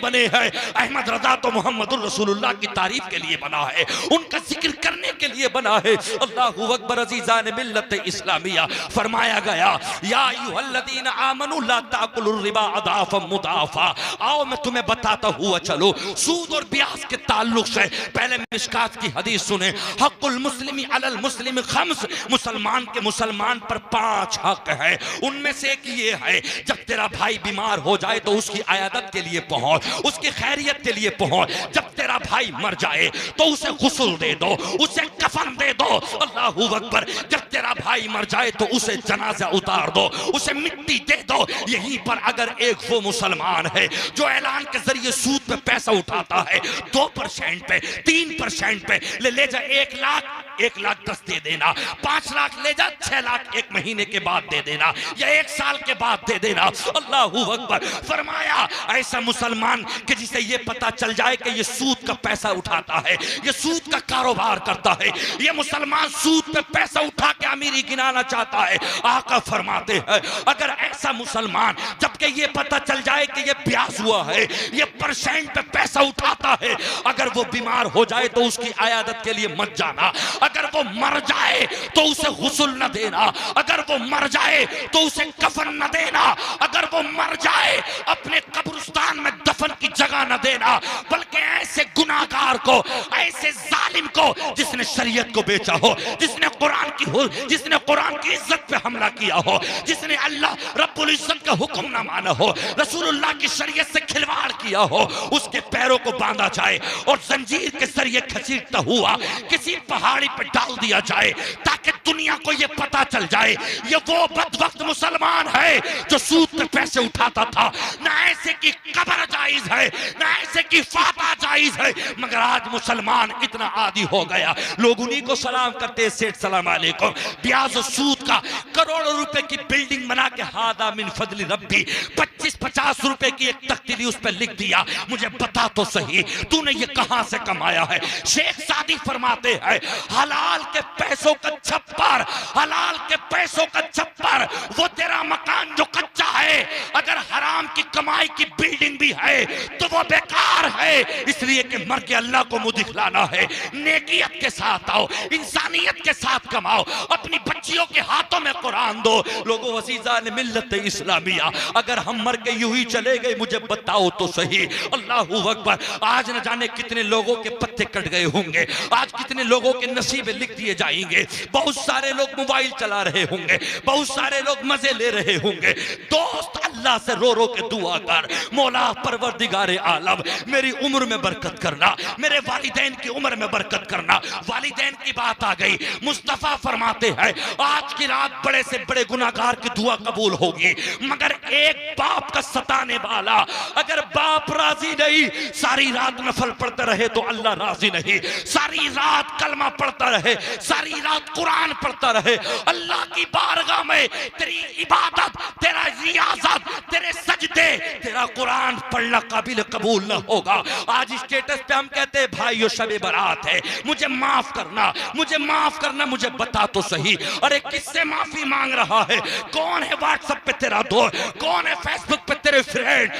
बने हैं। अहमद रजा तो मोहम्मदुर रसूलुल्लाह की तारीफ के लिए बना है, उनका जिक्र करने के लिए बना है। अल्लाहू अकबर, अज़ीज़ान मिल्लत इस्लामिया, फरमाया गया या अय्युहल्लज़ीना आमनू ला ताकुलुर रिबा अदआफम मुदाफा। आओ मैं तुम्हें बताता हुआ चलो सूद और ब्याज के ताल्लुक से। पहले मिशकात की हदीस सुने, हक़्क़ुल मुस्लिमी अलल मुस्लिम खम्स, मुसलमान के मुसलमान पर 5 हक है। उनमें से एक ये है, जब तेरा भाई बीमार हो जाए तो उसकी अयादत के लिए पहुंच, उसकी खैरियत के लिए पहुंच। जब तेरा भाई मर जाए तो उसे गुस्ल दे दो, उसे कफन दे दो। अल्लाहू अकबर, जब तेरा भाई मर जाए तो उसे जनाजा उतार दो, उसे मिट्टी दे दो। यहीं पर अगर एक वो मुसलमान है जो ऐलान के जरिए सूद पे पैसा उठाता है, 2% पे, 3% पे, ले जा 1 लाख, 1,10,000 दे देना, 5 लाख ले जा, 6 लाख 1 महीने के बाद दे देना या 1 साल के बाद दे देना। अल्लाहू अकबर, फरमाया ऐसा मुसलमान कि जिसे ये पता चल जाए कि ये सूद का पैसा उठाता है, ये सूद का कारोबार करता है, ये मुसलमान सूद पे पैसा उठा के अमीरी गिनाना चाहता है। आका फरमाते हैं अगर ऐसा मुसलमान, जबकि ये पता चल जाए कि ये ब्याज हुआ है, ये परसेंट पे पैसा उठाता है, अगर वो बीमार हो जाए तो उसकी अयादत के लिए मत जाना, अगर वो मर जाए तो उसे गुस्ल न देना, अगर वो मर जाए तो उसे कफन न देना, अगर वो मर जाए अपने कब्रिस्तान में कफन की जगह न देना, बल्कि ऐसे गुनाहगार को, ऐसे जालिम को जिसने शरीयत को बेचा हो, जिसने कुरान की इज्जत पे हमला किया हो, जिसने अल्लाह रब्बुल इज्जत का हुक्म ना माना हो, रसूलुल्लाह की शरीयत से खिलवाड़ किया हो, उसके पैरों को बांधा जाए और जंजीर के जरिए घसीटता हुआ किसी पहाड़ी पर डाल दिया जाए, ताकि दुनिया को यह पता चल जाए ये वो बदबख्त मुसलमान है जो सूद पे पैसे उठाता था। ना ऐसे की कब्र जायज है, ना ऐसे की फाता जायज है, मगर आज मुसलमान इतना आदी हो गया, लोग उन्हीं को सलाम करते, सेठ सलाम अलैकुम, ब्याज और सूद का करोड़ों रुपए की बिल्डिंग बना के हादा मिन फजली रब्बी 25-50 रुपए की एक तख्ती उस पर लिख दिया, मुझे बता तो सही तूने ये कहां से कमाया है। शेख सादी फरमाते हैं हलाल के पैसों का छप्पर, हलाल के पैसों का छप्पर वो तेरा मकान जो कच्चा है, अगर हराम की कमाई की बिल्डिंग भी है तो वो बेकार है, इसलिए कि मर के अल्लाह को मुंह दिखलाना है। नेकियत के साथ आओ, इंसानियत के साथ कमाओ, अपनी बच्चियों के हाथों में कुरान दो। लोगों वसीजा ने मिल्लत इस्लामिया, अगर हम मर के यूं ही चले गए मुझे बताओ तो सही। अल्लाहू अकबर। आज न जाने कितने लोगों के पत्ते कट गए होंगे, आज कितने लोगों के नसीबे लिख दिए जाएंगे, बहुत सारे लोग मोबाइल चला रहे होंगे, बहुत सारे लोग मजे ले रहे होंगे। दोस्त अल्लाह से रो रो के दुआ कर, मौला परवरदिगारे आलम मेरी उम्र में बरकत करना, मेरे वालिदैन की उम्र में बरकत करना। वालिदैन की बात आ गई, मुस्तफा फरमाते हैं आज की रात बड़े से बड़े गुनाहगार की दुआ कबूल होगी, मगर एक बाप का सताने वाला, अगर बाप राजी नहीं, सारी रात नफल पढ़ते रहे तो अल्लाह राजी नहीं, सारी रात कलमा पढ़ता रहे, सारी रात कुरान पढ़ता रहे, अल्लाह की बारगाह में तेरी इबादत, तेरा रियाजत, तेरे सजदे, तेरा कुरान पढ़ना काबिल कबूल न होगा। आज स्टेटस पे हम कहते हैं भाइयों शबे बारात है, मुझे माफ करना, मुझे माफ करना, मुझे बता तो सही, अरे किससे माफी मांग रहा है? कौन है व्हाट्सएप पे तेरा दोस्त, कौन है फेसबुक पे तेरे फ्रेंड?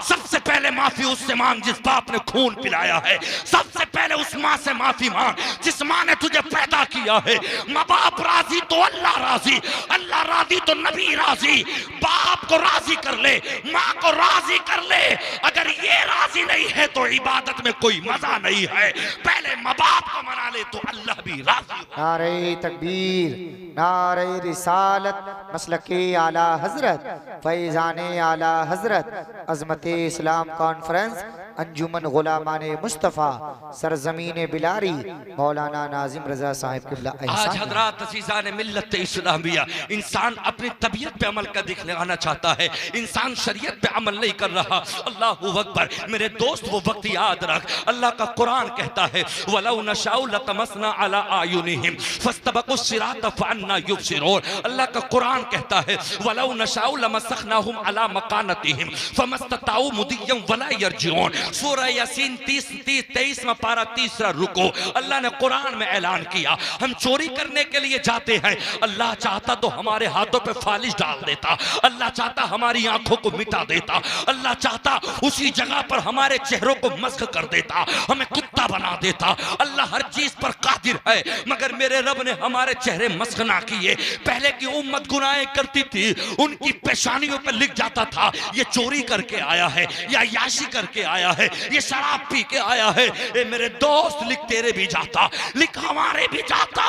सबसे पहले माफी उससे मांग जिस बाप ने खून पिलाया है, सबसे पहले उस माँ से माफी मांग जिस माँ ने तुझे पैदा किया है। माँ बाप राजी तो अल्लाह राजी, अल्लाह राजी तो नबी राजी। बाप को राजी कर ले, माँ को राजी कर ले, अगर ये राजी नहीं है तो इबादत में कोई मजा नहीं है। पहले माँ बाप को मना ले तो अल्लाह भी राजी। नारे तकबीर, नारे रिसालत, मसलके आला हजरत, फैजाने आला हजरत, अजमते इस्लाम कॉन्फ्रेंस, अंजुमन गुलामान मुस्तफ़ा, सरजमीन बिलारी, मौलाना नाजिम रजा साहिब किबला। आज हजरात अज़ीज़ान मिल्लत इस्लामिया, इंसान अपनी तबीयत पे अमल कर दिखलाना चाहता है, इंसान शरीयत पे अमल नहीं कर रहा। अल्लाहू अकबर। मेरे दोस्त वो वक्त याद रख, अल्लाह का कुरान कहता है वलौ नशाउ लतमसना अला आयुनिहिम फस्तबकुस सिरात फअन्ना युबसिरून। अल्लाह का कुरान कहता है वलौ नशाउ लमसखनाहुम अला मकानतिहिम फमस्तताउ मुदियम वला यरजिऊन। सूरह यासीन 23 में पारा तीसरा रुको, अल्लाह ने कुरान में ऐलान किया हम चोरी करने के लिए जाते हैं, अल्लाह चाहता तो हमारे हाथों पे फालिश डाल देता, अल्लाह चाहता हमारी आंखों को मिटा देता, अल्लाह चाहता उसी जगह पर हमारे चेहरों को मस्क कर देता, हमें कुत्ता बना देता। अल्लाह हर चीज पर कादिर है, मगर मेरे रब ने हमारे चेहरे मस्क ना किए। पहले की उम्मत गुनाहें करती थी, उनकी पेशानियों पर लिख जाता था ये चोरी करके आया है, या याशी करके आया है, ये शराब पी के आया है। ए मेरे दोस्त, लिख तेरे भी जाता, लिख हमारे भी जाता,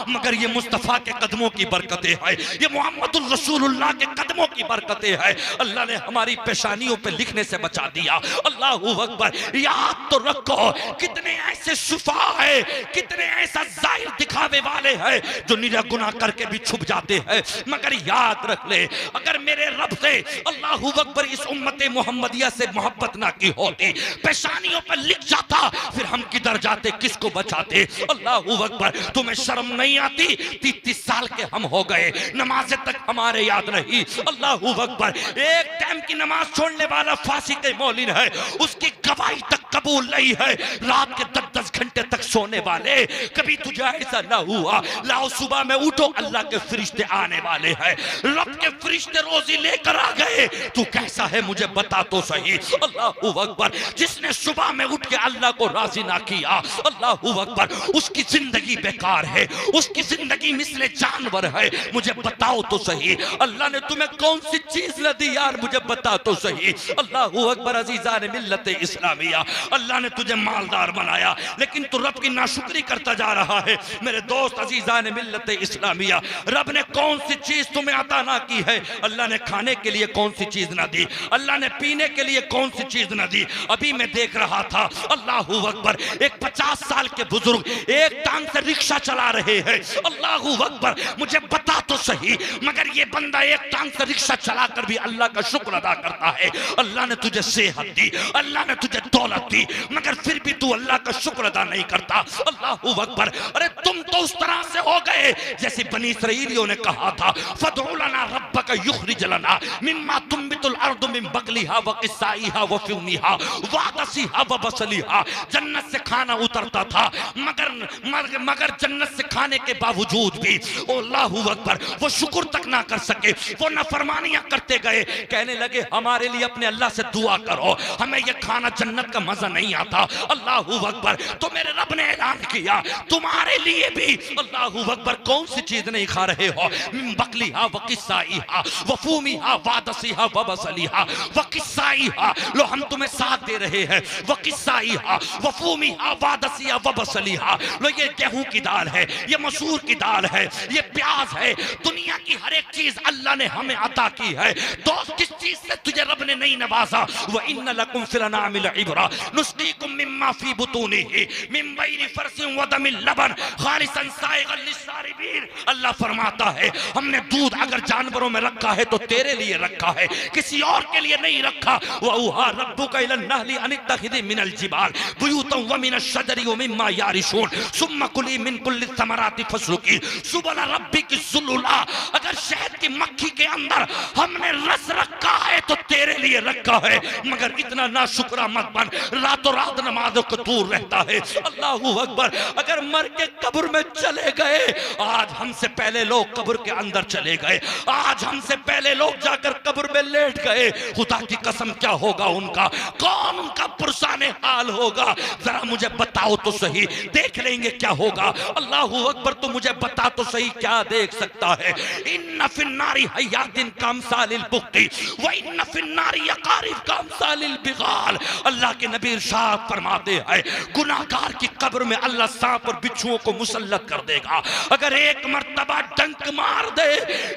मगर ये मुस्तफा के कदमों की बरकतें हैं, ये मोहम्मदुर रसूलुल्लाह के कदमों की बरकतें हैं। अल्लाह ने हमारी पेशानियों पे लिखने से बचा दिया। अल्लाहू अकबर। याद तो रखो कितने ऐसे शुफा है, कितने ऐसा जाहिर दिखावे वाले हैं जो निरा गुनाह करके भी छुप जाते हैं, मगर याद रख ले अगर मेरे रब से अल्लाहू अकबर इस उम्मत मोहम्मदिया से मोहब्बत ना की होती, पेशानियों पर लिख जाता, फिर हम किधर जाते, किसको बचाते? अल्लाहू अकबर। तुम्हें शर्म नहीं आती? 33 साल के हम हो गए, नमाज़ें तक हमारे याद नहीं। अल्लाहू अकबर। एक टाइम की नमाज छोड़ने वाला फांसी के मौलिन है, उसकी गवाही तक कबूल नहीं है। रात के 10-10 घंटे तक सोने वाले, कभी तुझे ऐसा ना हुआ? लाओ सुबह में उठो, अल्लाह के फरिश्ते आने वाले हैं, रब के फरिश्ते रोजी लेकर आ गए। तू कैसा है मुझे बता तो सही। अल्लाहू अकबर। जिसने सुबह में उठ के अल्लाह को राजी ना किया, अल्लाहू अकबर, उसकी जिंदगी बेकार है, उसकी जिंदगी मिसले जानवर है। मुझे बताओ तो सही, अल्लाह ने तुम्हें कौन सी चीज न दी यार, मुझे बता तो सही। अल्लाहू अकबर। अजीजान मिल्लत इस्लामिया, अल्लाह ने तुझे मालदार बनाया, लेकिन तू रब की नाशुक्री करता जा रहा है। मेरे दोस्त अजीजान मिल्लत इस्लामिया, रब ने कौन सी चीज तुम्हें अता ना की है? अल्लाह ने खाने के लिए कौन सी चीज ना दी? अल्लाह ने पीने के लिए कौन सी चीज ना दी? अभी मैं देख रहा था, अल्लाहू अकबर, एक 50 साल के बुजुर्ग एक टांग से रिक्शा चला रहे हैं। अल्लाहू अकबर। मुझे बता तो सही, मगर ये बंदा एक टांग से रिक्शा चलाकर भी अल्लाह का शुक्र अदा करता है। अल्लाह ने तुझे सेहत दी, अल्लाह ने तुझे दौलत दी, मगर फिर भी तू अल्लाह का शुक्र अदा नहीं करता। अल्लाहू अकबर। अरे तुम तो उस तरह से हो गए जैसे बनी इसराइलियों ने कहा था, फदउ लना रब्बका युखरिज लना मिम्मा तुंबितुल अर्दु मिन बकलिहा व किस्साइहा व फिउमिहा व अदसिहा व बसलिहा। जन्नत से खाना उतरता था, मगर जन्नत से खाने के बावजूद भी अल्लाहू अकबर वो शुक्र तक ना कर सके, वो नाफरमानियां करते गए। कहने लगे हमारे लिए अपने अल्लाह से दुआ करो, हमें ये खाना जन्नत का मजा नहीं आता। अल्लाहू अकबर। तो मेरे रब ने ऐलान किया तुम्हारे लिए भी, अल्लाहू अकबर, कौन सी चीज नहीं खा रहे हो? मिन बकलिहा व किस्साइहा व फूमिहा व अदसिहा व बसलिहा व किस्साइहा। लो हम तुम्हें साथ दे रहे हैं। व किस्साइहा व फूमिहा व अदसिहा व बसलिहा। लो ये गेहूं की दाल है, ये मसूर की दाल है, ये प्याज है। दुनिया की हर एक चीज अल्लाह ने हमें अता की है। दोस्त किस चीज से तुझे रब ने नहीं नवाजा? व इन्न लकुम फिल अनामिल इब्रा नुस्कीकुम मिम्मा फी बुतूनिही मिन बैनि फरसिन व दमिल लबन खालिसन साइगन लिस्सारिबीन। अल्लाह फरमाता है हमने दूध अगर जानवरों में रखा है तो तेरे लिए रखा है, किसी और के लिए नहीं रखा। व उहा रब्बुका इलन नहली अनित्तखिदी मिनल जिबाल बुयूतन व मिनश शजरि व मिम्मा यारिशून सुम्मा कुली मिन कुल्लि समराति फस्लुकी सुबल रब्बिकी ज़ुलुला। अगर शहद की मक्खी के अंदर हमने रस रखा है तो तेरे लिए रखा है, मगर इतना ना शुक्रा मत बन, रातों रात नमाजों को दूर रहता है। अल्लाहू अकबर। अगर मर के कब्र में चले गए, आज हमसे पहले लोग कब्र के अंदर चले गए, आज हमसे पहले लोग जाकर कब्र में लेट गए। खुदा की कसम क्या होगा उनका? कौन उनका पुरसाने हाल होगा? जरा मुझे बताओ तो सही, देख लेंगे क्या होगा। अल्लाहू अकबर। तो मुझे बता तो सही क्या देख सकता है? इन्न फिन्नारी हयातिन कामसालिल बुक्ति व इन्न फिन्नारी यकारिब कामसालिल बिगाल। अल्लाह के नबी इरशाद फरमाते हैं गुनाहगार की कब्र में अल्लाह सांप और बिच्छुओं को मुसल्लत कर देगा। अगर एक मर्तबा डंक मार दे,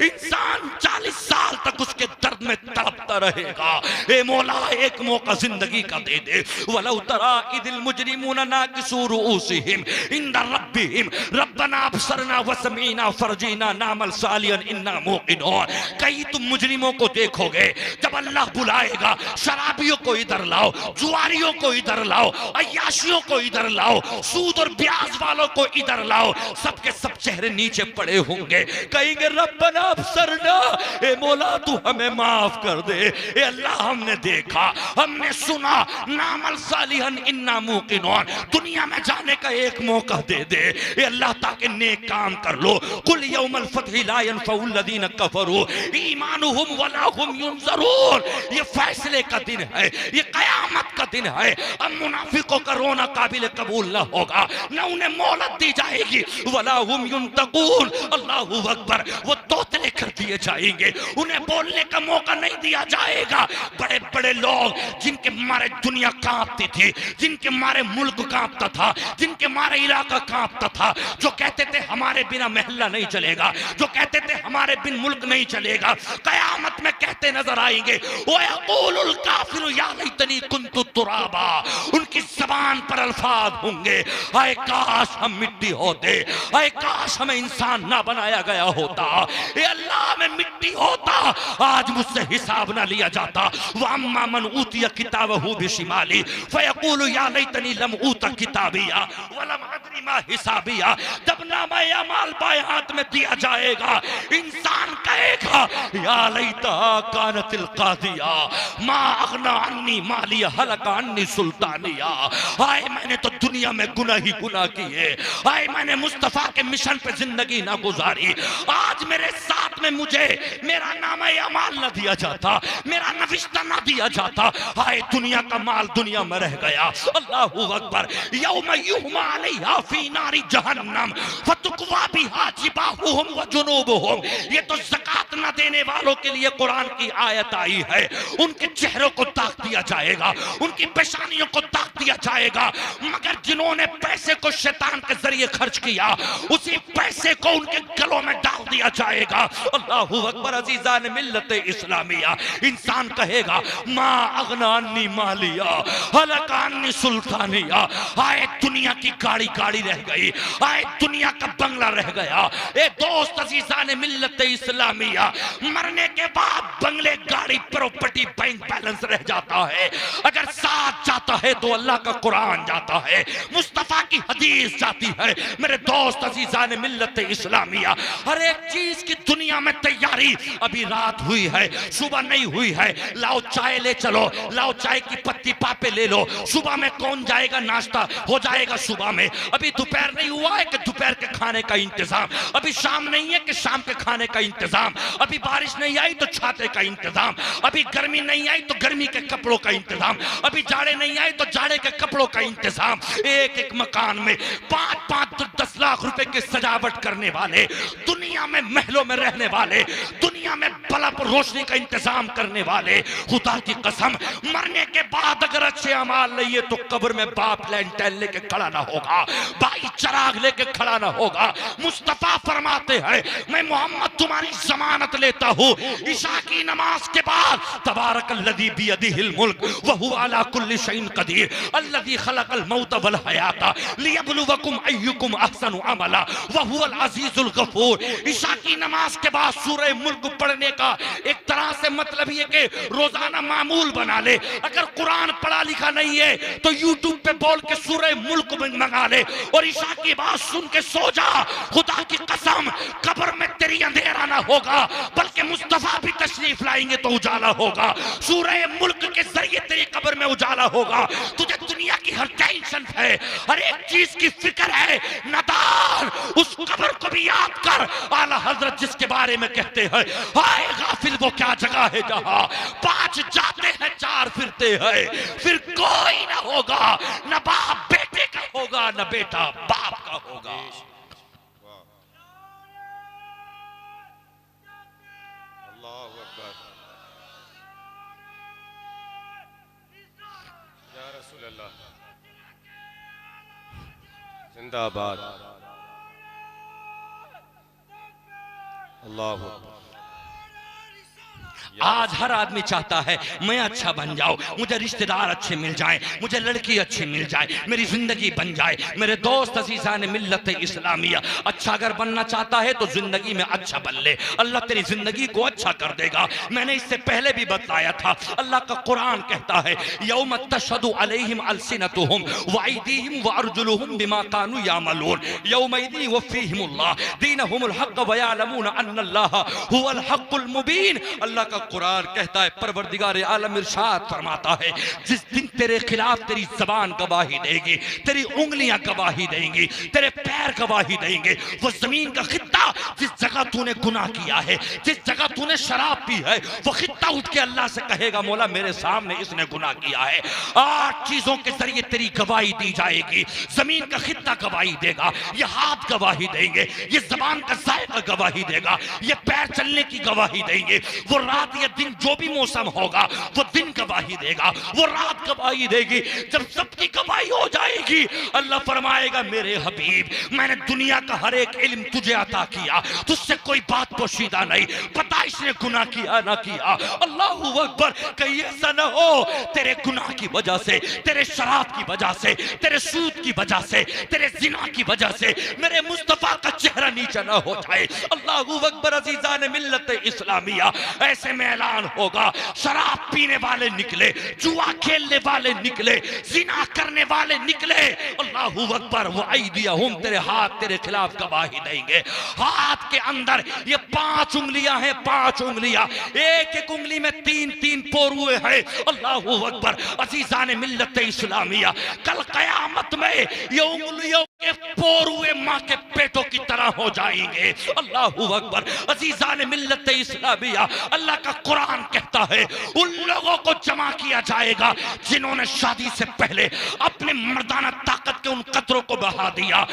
इंसान 40 साल तक उसके दर्द में तड़पता रहेगा। ए मौला एक मौका जिंदगी का दे दे। वलौ तरा इदिल मुजरिमूना नाकिसू रुऊसिहिम इंदा रब्बिहिम रब्बना अबसरना व समीना फरजीना नामल सालियन इन्ना मूकिनून। कहीं तुम मुजरिमों को देखोगे जब अल्लाह बुलाएगा, शराबियों को इधर लाओ, जुआरियों को इधर लाओ, अय्याशियों को इधर लाओ, सूद और ब्याज वालों को इधर लाओ, सबके सब चेहरे नीचे पड़े होंगे। कहेंगे रब्बना अबसरना, ए मौला तू हमें माफ कर दे। ए अल्लाह हमने देखा, हमने सुना, नामल सालिहन इन्ना मूकिनून। दुनिया में जाने का एक मौका दे दे ए अल्लाह, ताकि नेक काम कर लो। कुल यौमल फतहि ला यनफउल लदीन कफरू ईमानुहुम वला हुम युनज़रून। ये फैसले का दिन है, ये कयामत का दिन है। अब मुनाफिकों का रोना काबिल कबूल न होगा, न उन्हें मोहलत दी जाएगी। वला हुम युनतकून। अल्लाहू अकबर। वो तोतले कर दिए जाएंगे, उन्हें बोलने का मौका नहीं दिया जाएगा। बड़े बड़े लोग जिनके मारे दुनिया कांपती थी, जिनके मारे मुल्क कांपता था, जिनके मारे इलाका कांपता था, जो कहते थे हमारे बिना महल्ला नहीं चलेगा, जो कहते थे हमारे बिन मुल्क नहीं चलेगा, कयामत में कहते नजर आएंगे वो यक़ूलुल काफिरु या लैतनी कुन्तु तुराबा। उनकी जबान पर अल्फाज होंगे हाय काश हम मिट्टी होते, हाय काश हमें इंसान ना बनाया गया होता। ए अल्लाह में मिट्टी होता, आज मुझसे हिसाब ना लिया जाता। वअम्मा मन ऊतिया किताबहू बिशिमाली फयक़ूलु या लैतनी लम ऊता किताबिया वलम अदरी मा हिसाबिया। जब नामा अमाल बाएं हाथ में दिया जाएगा, इंसान कहेगा या लैतहा कानतिल कादिया मा अगना अन्नी मालिया हलका अन्नी सुल्तानिया। हाय मैंने तो दुनिया में गुनाह ही गुनाह किए, हाय मैंने मुस्तफा के मिशन पे जिंदगी ना गुजारी। आज मेरे साथ में मुझे मेरा नामा अमाल ना दिया जाता, मेरा नविश्ता ना दिया जाता। हाय दुनिया का माल दुनिया में रह गया। अल्लाहू अकबर। यौम युहमा अलैहा फी नारी जहन्नम फतुक्वा बिहा जिबाहुहुम व जुनूबुहुम। ये तो ज़कात न देने वालों के लिए कुरान की आयत आई है। उनके चेहरों को ताक दिया जाएगा, उनकी पेशानियों को ताक दिया जाएगा, मगर जिन्होंने पैसे को शैतान के जरिए खर्च किया, उसी पैसे को उनके गलों में डाल दिया जाएगा। अल्लाहू अकबर। अजीज़ान मिल्लत इस्लामिया, इंसान कहेगा मा अगना अन्नी मालिया हलका अन्नी सुल्तानिया। आए दुनिया की गाड़ी गाड़ी रह गई, आए दुनिया का बंगला रह गया। ए दोस्त अजीज़ान मिल्लत इस्लामिया, मरने के बाद बंगले गाड़ी प्रॉपर्टी बैंक बैलेंस रह जाता है। अगर साथ जाता है तो अल्लाह का कुरान जाता है, मुस्तफा की हदीस जाती है। मेरे दोस्त अजीज़ान मिल्लत इस्लामिया, हर एक चीज की दुनिया में तैयारी। अभी रात हुई है, सुबह नहीं हुई है, लाओ चाय ले चलो, लाओ चाय की पत्ती पापे ले लो। सुबह में कौन जाएगा, नाश्ता हो जाएगा सुबह में। अभी दोपहर नहीं हुआ है कि दोपहर के खाने का इंतजाम, अभी शाम नहीं है कि शाम के खाने का इंतजाम, अभी बारिश नहीं आई तो छाते का इंतजाम, अभी गर्मी नहीं आई तो गर्मी के कपड़ों का इंतजाम, अभी जाड़े नहीं आए तो जाड़े के कपड़ों का इंतजाम। एक एक मकान में 5-5-10 लाख रुपए की सजावट करने वाले, दुनिया में महलों में रहने वाले, दुनिया में बल्ब रोशनी का इंतजाम करने वाले, खुदा की कसम मरने के बाद अगर अच्छे अमाल नहीं है तो कब्र में बाप लैंटेन लेके खड़ा ना होगा, भाई चराग लेके खड़ा ना होगा। मुस्तफा फरमाते हैं मैं मोहम्मद तुम्हारी जमानत लेता हूँ, इशा की नमाज के बाद तबारकल्लज़ी बियदिहिल मुल्क व हुवा अला कुल्लि शैइन कदीर अल्लज़ी खलक़ल मौत वल हयाता लियब्लुवकुम अय्युकुम अहसनु अमला व हुवल अज़ीज़ुल गफूर। इशा की नमाज के बाद सूरह मुल्क पढ़ने का एक तरह से मतलब ये कि रोजाना मामूल बना ले। अगर कुरान पढ़ा लिखा नहीं है तो यूट्यूब पे बोल के सूरह मुल्क मंगा ले और ईशा की बात सुन के सो जा। खुदा की कसम कब्र में तेरी अंधेरा ना होगा बल्कि मुस्तफा भी तशरीफ लाएंगे तो उजाला होगा। सूरह मुल्क के जरिए तेरी कब्र में उजाला होगा। तुझे दुनिया की हर टेंशन है, हर एक चीज की फिक्र है, नदार उस कब्र को भी याद कर। आला हजरत जिसके बारे में कहते हैं हाय गाफिल वो क्या जगह है जहां 5 जाते हैं 4 फिरते हैं, फिर कोई ना होगा, न बाप बेटे का होगा न बेटा बाप का होगा। अल्लाहु अकबर या रसूल अल्लाह जिंदाबाद। अल्लाहु अकबर। आज हर आदमी चाहता है मैं अच्छा बन जाऊं, मुझे रिश्तेदार अच्छे मिल जाएं, मुझे लड़की अच्छी मिल जाए, मेरी जिंदगी बन जाए। मेरे दोस्त अजीज़ान मिल्लत इस्लामिया, अच्छा अगर बनना चाहता है तो जिंदगी में अच्छा बन ले, अल्लाह तेरी जिंदगी को अच्छा कर देगा। मैंने इससे पहले भी बताया था, अल्लाह का कुरान कहता है यौम तशहदु अलैहिम अलसिनतुहुम व अयदीहिम व अर्जुलुहुम बिमा कानू यामलून यौमइदिन युवफ़्फ़ीहिमुल्लाह दीनहुमुल हक़्क़ व यअलमून अन्नल्लाह हुवल हक़्क़ुल मुबीन। अल्लाह का कुरान कहता है, परवरदिगार आलम इरशाद फरमाता है जिस दिन तेरे खिलाफ तेरी जबान गवाही देगी, तेरी उंगलियां गवाही देंगी, तेरे पैर गवाही देंगे, वो जमीन का खित्ता जिस जगह तूने गुनाह किया है, जिस जगह तूने शराब पी है, वो खित्ता उठ के अल्लाह से कहेगा मौला मेरे सामने इसने गुनाह किया है। 8 चीजों के जरिए तेरी गवाही दी जाएगी। जमीन का खित्ता गवाही देगा, ये हाथ गवाही देंगे, ये जबान का जायका गवाही देगा, ये पैर चलने की गवाही देंगे, वो रात या दिन जो भी मौसम होगा वो दिन गवाही देगा, वो रात गवाही देगी। जब सबकी गवाही हो जाएगी अल्लाह फरमाएगा मेरे हबीब मैंने दुनिया का हर एक इल्म तुझे अता किया, तुझसे कोई बात पोशीदा नहीं। पता बारिश ने गुनाह किया ना किया, अल्लाहू अकबर, कहीं ऐसा ना हो तेरे गुनाह की वजह से, तेरे शराब की वजह से, तेरे सूद की वजह से, तेरे जिना की वजह से मेरे मुस्तफा का चेहरा नीचा ना हो जाए। अल्लाहू अकबर। अजीजान मिल्लत इस्लामिया, ऐसे में ऐलान होगा, शराब पीने वाले निकले, जुआ खेलने वाले निकले, जिना करने वाले निकले, अल्लाहू अकबर, वो ऐदियहुम, तेरे हाथ तेरे खिलाफ गवाही देंगे। हाथ के अंदर ये 5 उंगलियां हैं, 5 उंगलियां, एक एक उंगली में 3-3 पोरुए हैं। अल्लाहू अकबर। अजीजान मिल्लत इस्लामिया, कल कयामत में ये उंगलियों के पोरुए मां के पेटों की तरह हो जाएंगे। अल्लाहू अकबर। अजीजान मिल्लत इस्लामिया, अल्लाह का कुरान कहता है उन लोगों को जमा किया जाएगा जिन्होंने शादी से पहले अपने मर्दाना ताकत के उन कतरों को बहा दिया,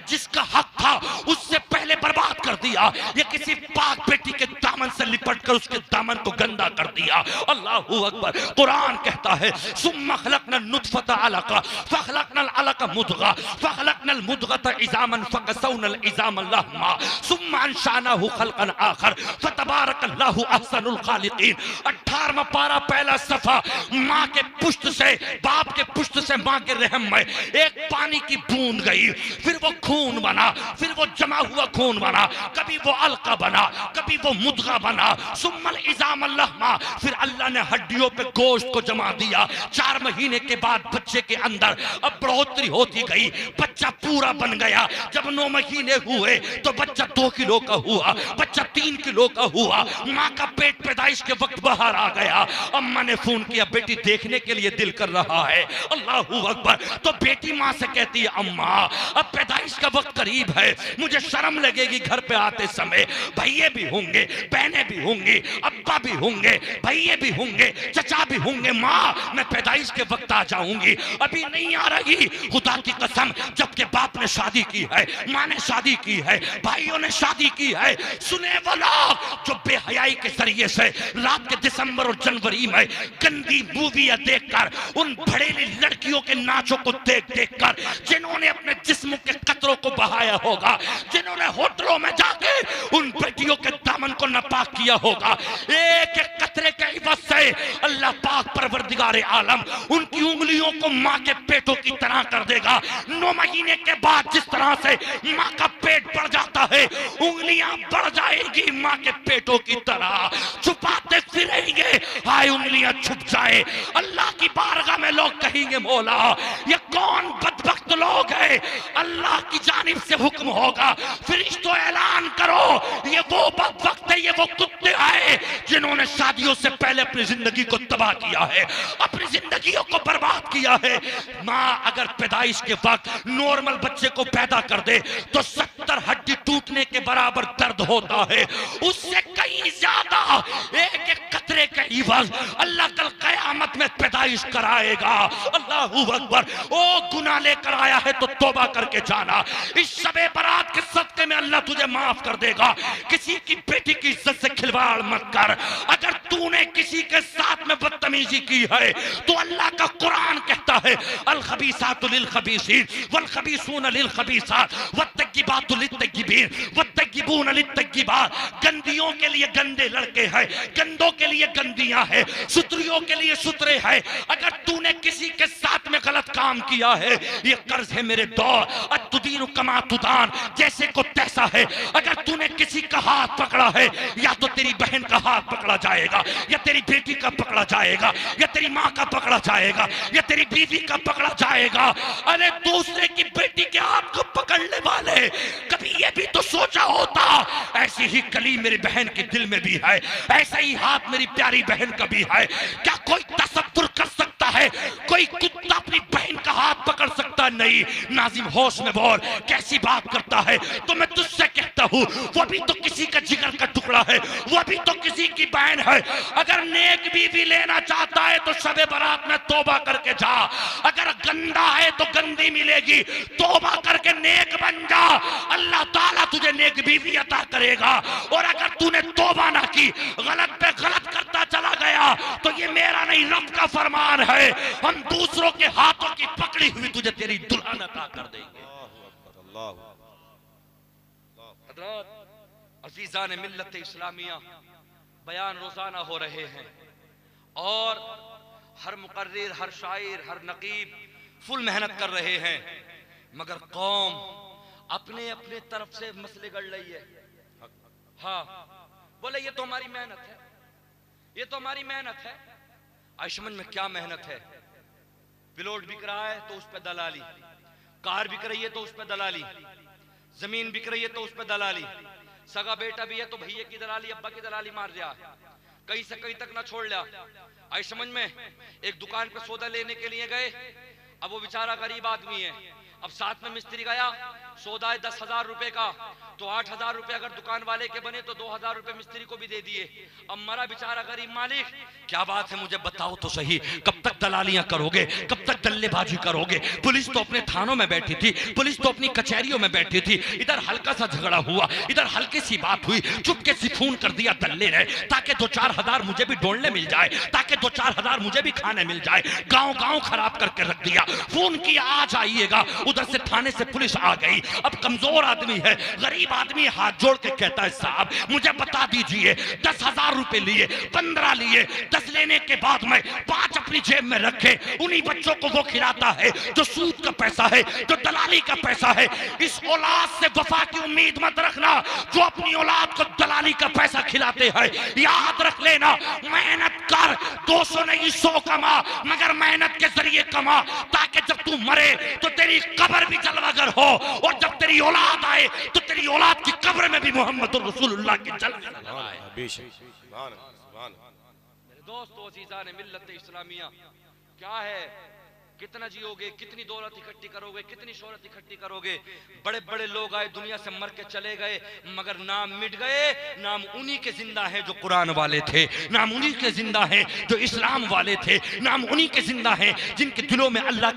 जिसका हक था उससे पहले बर्बाद कर दिया, या किसी पाक बेटी के दामन से लिपट कर उसके दामन को गंदा कर दिया। अल्लाहू अकबर। कुरान कहता है सुम्मा खलकनल नुतफता अलका फखलकनल अलका मुदगा फखलकनल मुदगता इजामन फकसौनल इजामन लहमा सुम्मा अंशानाहु खल्कन आखर फतबारकल्लाहु अहसनुल खालिकीन। 18वां पारा, पहला सफा। मां के पुष्ट से, बाप के पुष्ट से मां के रहम में एक पानी की बूंद गई, फिर वो खून बना, फिर वो जमा हुआ खून बना, कभी वो अलका बना, कभी वो मुदगा बना, सुम्मल इजामल लहमा, फिर अल्लाह ने हड्डियों पे गोश्त को जमा दिया। 4 महीने के बाद बच्चे के अंदर अब बढ़ोतरी होती गई, बच्चा पूरा बन गया। जब 9 महीने हुए तो बच्चा 2 किलो का हुआ, बच्चा 3 किलो का हुआ। माँ का पेट पैदाइश के वक्त बाहर आ गया। अम्मा ने फोन किया, बेटी देखने के लिए दिल कर रहा है। अल्लाहू अकबर। तो बेटी माँ से कहती है, अम्मा अब पैदाइश का वक्त करीब है, मुझे शर्म लगेगी घर पे आते समय, भैये भी होंगे, बहनें भी होंगी, अब्बा भी होंगे, भैये भी होंगे, चचा भी होंगे, माँ मैं पैदाइश के वक्त आ जाऊंगी, अभी नहीं आ रही। खुदा की कसम, जबकि बाप ने शादी की है, माँ ने शादी की है, भाइयों ने शादी की है, सुने वो लोग जो बेहयाई के जरिए से रात के दिसंबर और जनवरी में गंदी मूवियां देखकर, उन भड़ेली लड़कियों के नाचों को देख देख कर, जिन्होंने अपने जिस्म के कतरों को बहाया होगा, जिन्होंने होटलों में जाके उन बेटियों के दामन को नापाक किया होगा, एक एक कतरे के इवज से अल्लाह पाक परवरदिगार आलम उनकी उंगलियों को माँ के पेटों की तरह कर देगा। 9 महीने के बाद जिस तरह से माँ का पेट बढ़ जाता है, उंगलियां बढ़ जाएगी माँ के पेटों की तरह, छुपाते फिरेंगे, हाय उंगलियां छुप जाए। अल्लाह की बारगाह में लोग कहेंगे, मौला ये कौन बदबख्त लोग हैं। अल्लाह की जानिब से हुक्म होगा, फरिश्तों ऐलान करो, ये वो बदबख्त है, ये वो कुत्ते आए जिन्होंने शादियों से पहले अपनी जिंदगी को तबाह किया है, अपनी जिंदगियों को बर्बाद किया है। माँ अगर पैदाइश के वक्त नॉर्मल बच्चे को पैदा कर दे तो 70 हड्डी टूटने के बराबर दर्द होता है, उससे कहीं ज्यादा एक एक कतरे का इवज अल्लाह कल कयामत में पैदाइश कराएगा। अल्लाहू अकबर। ओ गुनाह लेकर आया है तो तौबा करके जाना, इस शबे बारात के सदके में अल्लाह तुझे माफ कर देगा। किसी की बेटी की इज्जत से खिलवाड़ मत कर। अगर तूने किसी के साथ में बदतमीजी की है तो अल्लाह का कुरान कहता है, अल खबीसातु लिल खबीसीन वल खबीसून लिल खबीसात वत्तय्यिबातु लित तय्यिबीन वत्तय्यिबून लित तय्यिबात। गंदियों के लिए गंदे लड़के हैं, गंदों के लिए गंदियां हैं, सुतरियों के लिए सुतरे हैं। अगर तूने किसी के साथ में गलत काम किया है, ये कर्ज है मेरे दौर, अतुदीन कमा तुदान, जैसे को तैसा है। अगर तूने किसी का हाथ पकड़ा है, या तो तेरी बहन का हाथ पकड़ा जाएगा, या तेरी बेटी का पकड़ा जाएगा, या तेरी माँ का पकड़ा जाएगा, या तेरी बीवी का पकड़ा जाएगा। अरे दूसरे की बेटी के हाथ को पकड़ने वाले, कभी ये भी तो सोचा होता ऐसी ही कली मेरी बहन के दिल में भी है, ऐसा ही हाथ मेरी प्यारी बहन का भी है। क्या कोई तसव्वुर कर सकता है कोई कुत्ता अपनी बहन का हाथ पकड़ सकता? नहीं। नाजिम होश में बोल, कैसी बात करता है? तो मैं तुझसे कहता हूँ, वो भी तो किसी का जिगर का टुकड़ा है, वो भी तो किसी की बहन है। अगर नेक बीवी लेना चाहता है तो शबे बारात में तौबा करके जा। अगर गंदा है तो गंदी मिलेगी, तौबा करके नेक बन जा, अल्लाह ताला तुझे नेक बीवी अता करेगा। और अगर तूने तौबा ना की, गलत पे गलत करता चला गया, तो ये मेरा नहीं रब का फरमान है, हम दूसरों के हाथों की पकड़ी हुई तुझे तेरी दुल्हन अता कर देंगे। हज़रात अज़ीज़ान मिल्लत इस्लामिया, बयान रोजाना हो रहे हैं और हर मुकर्रिर, हर शायर, हर नकीब फुल मेहनत कर रहे हैं, मगर कौम अपने अपने तरफ से मसले गढ़ रही है। हाँ, बोले ये तो हमारी मेहनत है, ये तो हमारी मेहनत है। आज समझ में क्या मेहनत है? प्लॉट बिक रहा है तो उस पर दलाली, कार बिक रही है तो उस पर दलाली, जमीन बिक रही है तो उस पर दलाली, सगा बेटा भी है तो भैया की दलाली, अब्बा की दलाली मार दिया, कहीं से कहीं तक ना छोड़ लिया। आई समझ में? एक दुकान पे सौदा लेने के लिए गए, अब वो बेचारा गरीब आदमी है, अब साथ में मिस्त्री गया, सौदा है 10,000 रुपए का, तो 8,000 रुपए अगर दुकान वाले के बने तो 2,000 रुपए मिस्त्री को भी दे दिए। अब मरा बेचारा गरीब मालिक, क्या बात है मुझे बताओ तो सही, कब तक दलालियां करोगे, कब तक दल्लेबाजी करोगे? पुलिस तो अपने थानों में बैठी थी, पुलिस तो अपनी कचहरियों में बैठी थी, इधर हल्का सा झगड़ा हुआ, इधर हल्की सी बात हुई, चुपके से फोन कर दिया दल्ले ने, ताकि 2-4 हजार मुझे भी ढोलने मिल जाए, ताकि 2-4 हजार मुझे भी खाने मिल जाए। गांव गांव खराब करके रख दिया, फोन किया आ जाइएगा, उधर से थाने से पुलिस आ गई। अब कमजोर आदमी है, गरीब आदमी, हाथ जोड़ के कहता है साहब मुझे बता दीजिए, 10,000 रुपए लिए, 15 लिए, 10 लेने के बाद में 5 अपनी जेब में रखे, उन्हीं बच्चों को वो खिलाता है जो सूद का पैसा है, जो दलाली का पैसा है। इस औलाद से वफा की उम्मीद मत रखना जो अपनी औलाद को दलाली का पैसा खिलाते हैं। याद रख लेना, मेहनत कर, 200 नहीं 100 कमा, मगर मेहनत के जरिए कमा, ताकि जब तू मरे तो तेरी कब्र भी जलवागर हो, और जब तेरी औलाद आए तो तेरी औलाद की कब्र में भी मोहम्मद रसूलुल्लाह की जलवा आए। मेरे दोस्तों, अजीज़ान मिल्लत इस्लामिया, क्या है, कितना जियोगे, कितनी दौलत इकट्ठी करोगे, कितनी शोहरत इकट्ठी करोगे? बड़े बड़े लोग आए, दुनिया से मर के चले गए, मगर नाम मिट गए। नाम उन्हीं के जिंदा हैं जो कुरान वाले थे, नाम उन्हीं के जिंदा हैं जो इस्लाम वाले थे, नाम उन्हीं के जिंदा हैं जिनके दिलों में अल्लाह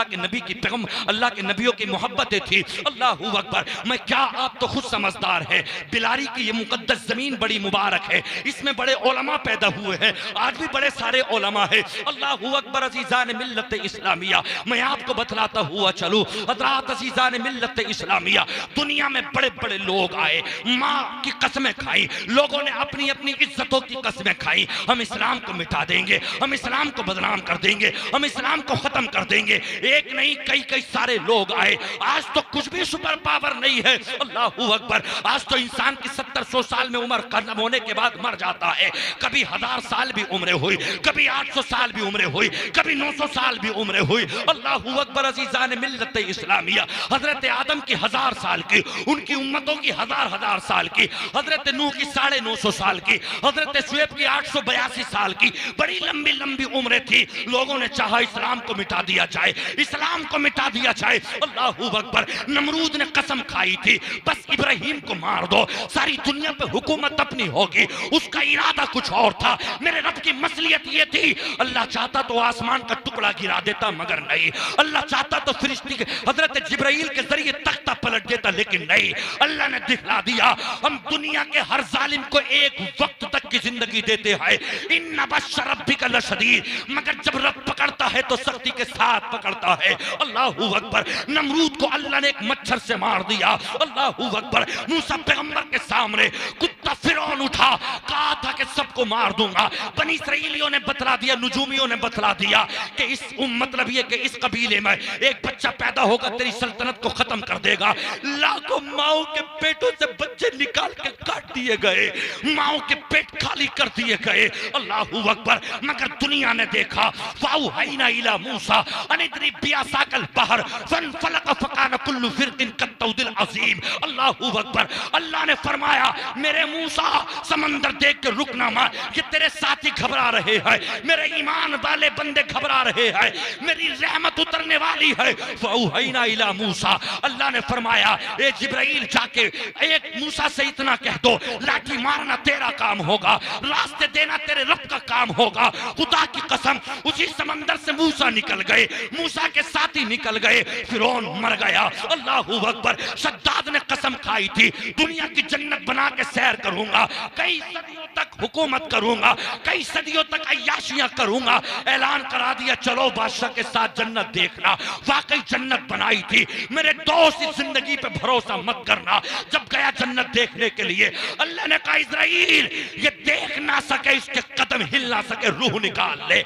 के नबी की पैगम, अल्लाह के नबियों की मोहब्बतें थी। अल्लाहू अकबर। मैं क्या, आप तो खुद समझदार है, बिलारी की ये मुकद्दस जमीन बड़ी मुबारक है, इसमें बड़े उलमा पैदा हुए हैं, आज भी बड़े सारे उलमा है। अल्लाहू अकबर। अजीज़ान मिल्लत इस्लामिया, मैं आपको बतलाता हुआ चलूं, हज़रात अज़ीज़ान मिल्लत इस्लामिया, दुनिया में बड़े बड़े लोग आए, माँ की कसमें खाई, लोगों ने अपनी अपनी इज्जतों की कसमें खाई, हम इस्लाम को मिटा देंगे, हम इस्लाम को बदनाम कर देंगे, हम इस्लाम को खत्म कर देंगे। एक नहीं कई कई सारे लोग आए। आज तो कुछ भी सुपर पावर नहीं है। अल्लाहू अकबर। आज तो इंसान की 70-100 साल में उम्र खत्म होने के बाद मर जाता है, कभी 1000 साल भी उम्र हुई, कभी 800 साल भी उम्र हुई, कभी 900 साल भी उम्र हुई। अल्लाहू अकबर। अज़ीज़ान मिल्लत इस्लामिया, हजरत आदम की 1000 साल की, उनकी उम्मतों की 1000 साल की, हजरत नूह की 950 साल की, हजरत शुएब की 882 साल की, बड़ी लंबी लंबी उम्रें थी। लोगों ने चाहा इस्लाम को मिटा दिया जाए, इस्लाम को मिटा दिया जाए। अल्लाहू अकबर। नमरूद ने कसम खाई थी, बस इब्राहिम को मार दो, सारी दुनिया पे हुकूमत अपनी होगी। उसका इरादा कुछ और था, मेरे रब की मसलियत ये थी, अल्लाह चाहता तो आसमान का टुकड़ा गिरा देता, मगर नहीं। अल्लाह चाहता तो फरिश्ते के हजरत जिब्राइल के जरिए तख्ता पलट देता, लेकिन नहीं। अल्लाह ने दिखला दिया, हम दुनिया के हर जालिम को एक वक्त तक की जिंदगी देते हैं। इन्ना बश्श रब्बिका लशदीद, मगर जब रब पकड़ता है तो सख्ती के साथ पकड़ता है। अल्लाहू अकबर। नमरूद को अल्लाह ने एक मच्छर से मार दिया। अल्लाहू अकबर। मूसा पैगंबर के सामने कुत्ता फिरौन उठा, कहा था कि सबको मार दूंगा। बनी इसराइलियों ने बतला दिया, नुजूमियों ने बतला दिया कि इस मतलब ये कि इस कबीले में एक बच्चा पैदा होगा, तेरी सल्तनत को खत्म कर देगा। लाखों माओ के पेटों से बच्चे निकाल के काट दिए गए, माओ के पेट खाली कर दिए गए। अल्लाहू अकबर। मगर दुनिया ने देखा, फाउहैना इला मूसा अनिद्री बियासाकल बहर फनफलक फकान कुल्लु फिरकिन कत्तौदिल अजीम। अल्लाहू अकबर। अल्लाह ने फरमाया, मेरे मूसा समंदर देख के रुकना मत, ये तेरे साथी घबरा रहे हैं, मेरे ईमान वाले बंदे घबरा रहे हैं, मेरी रहमत उतरने वाली है। फाउहैना इला मूसा। अल्लाह ने फरमाया, ए जिब्राइल जाके एक मूसा से इतना कह दो, लाठी मारना तेरा काम होगा, रास्ते देना तेरे रब का काम होगा। खुदा की कसम, उसी समंदर से मूसा निकल गए, मूसा के साथी निकल गए, फिरौन मर गया। अल्लाहू अकबर। शद्दाद ने कसम खाई थी, दुनिया की जन्नत बना के सैर करूंगा, कई सदियों तक हुकूमत करूंगा, कई सदियों तक अय्याशियां करूंगा। ऐलान करा दिया, चलो बादशाह के साथ जन्नत देखना। वाकई जन्नत बनाई थी। मेरे दोस्त, इस जिंदगी पे भरोसा मत करना। जब गया जन्नत देखने के लिए, अल्लाह ने कहा, इस्राइल ये देखना ना सके, इसके कदम हिल ना सके, रूह निकाल ले।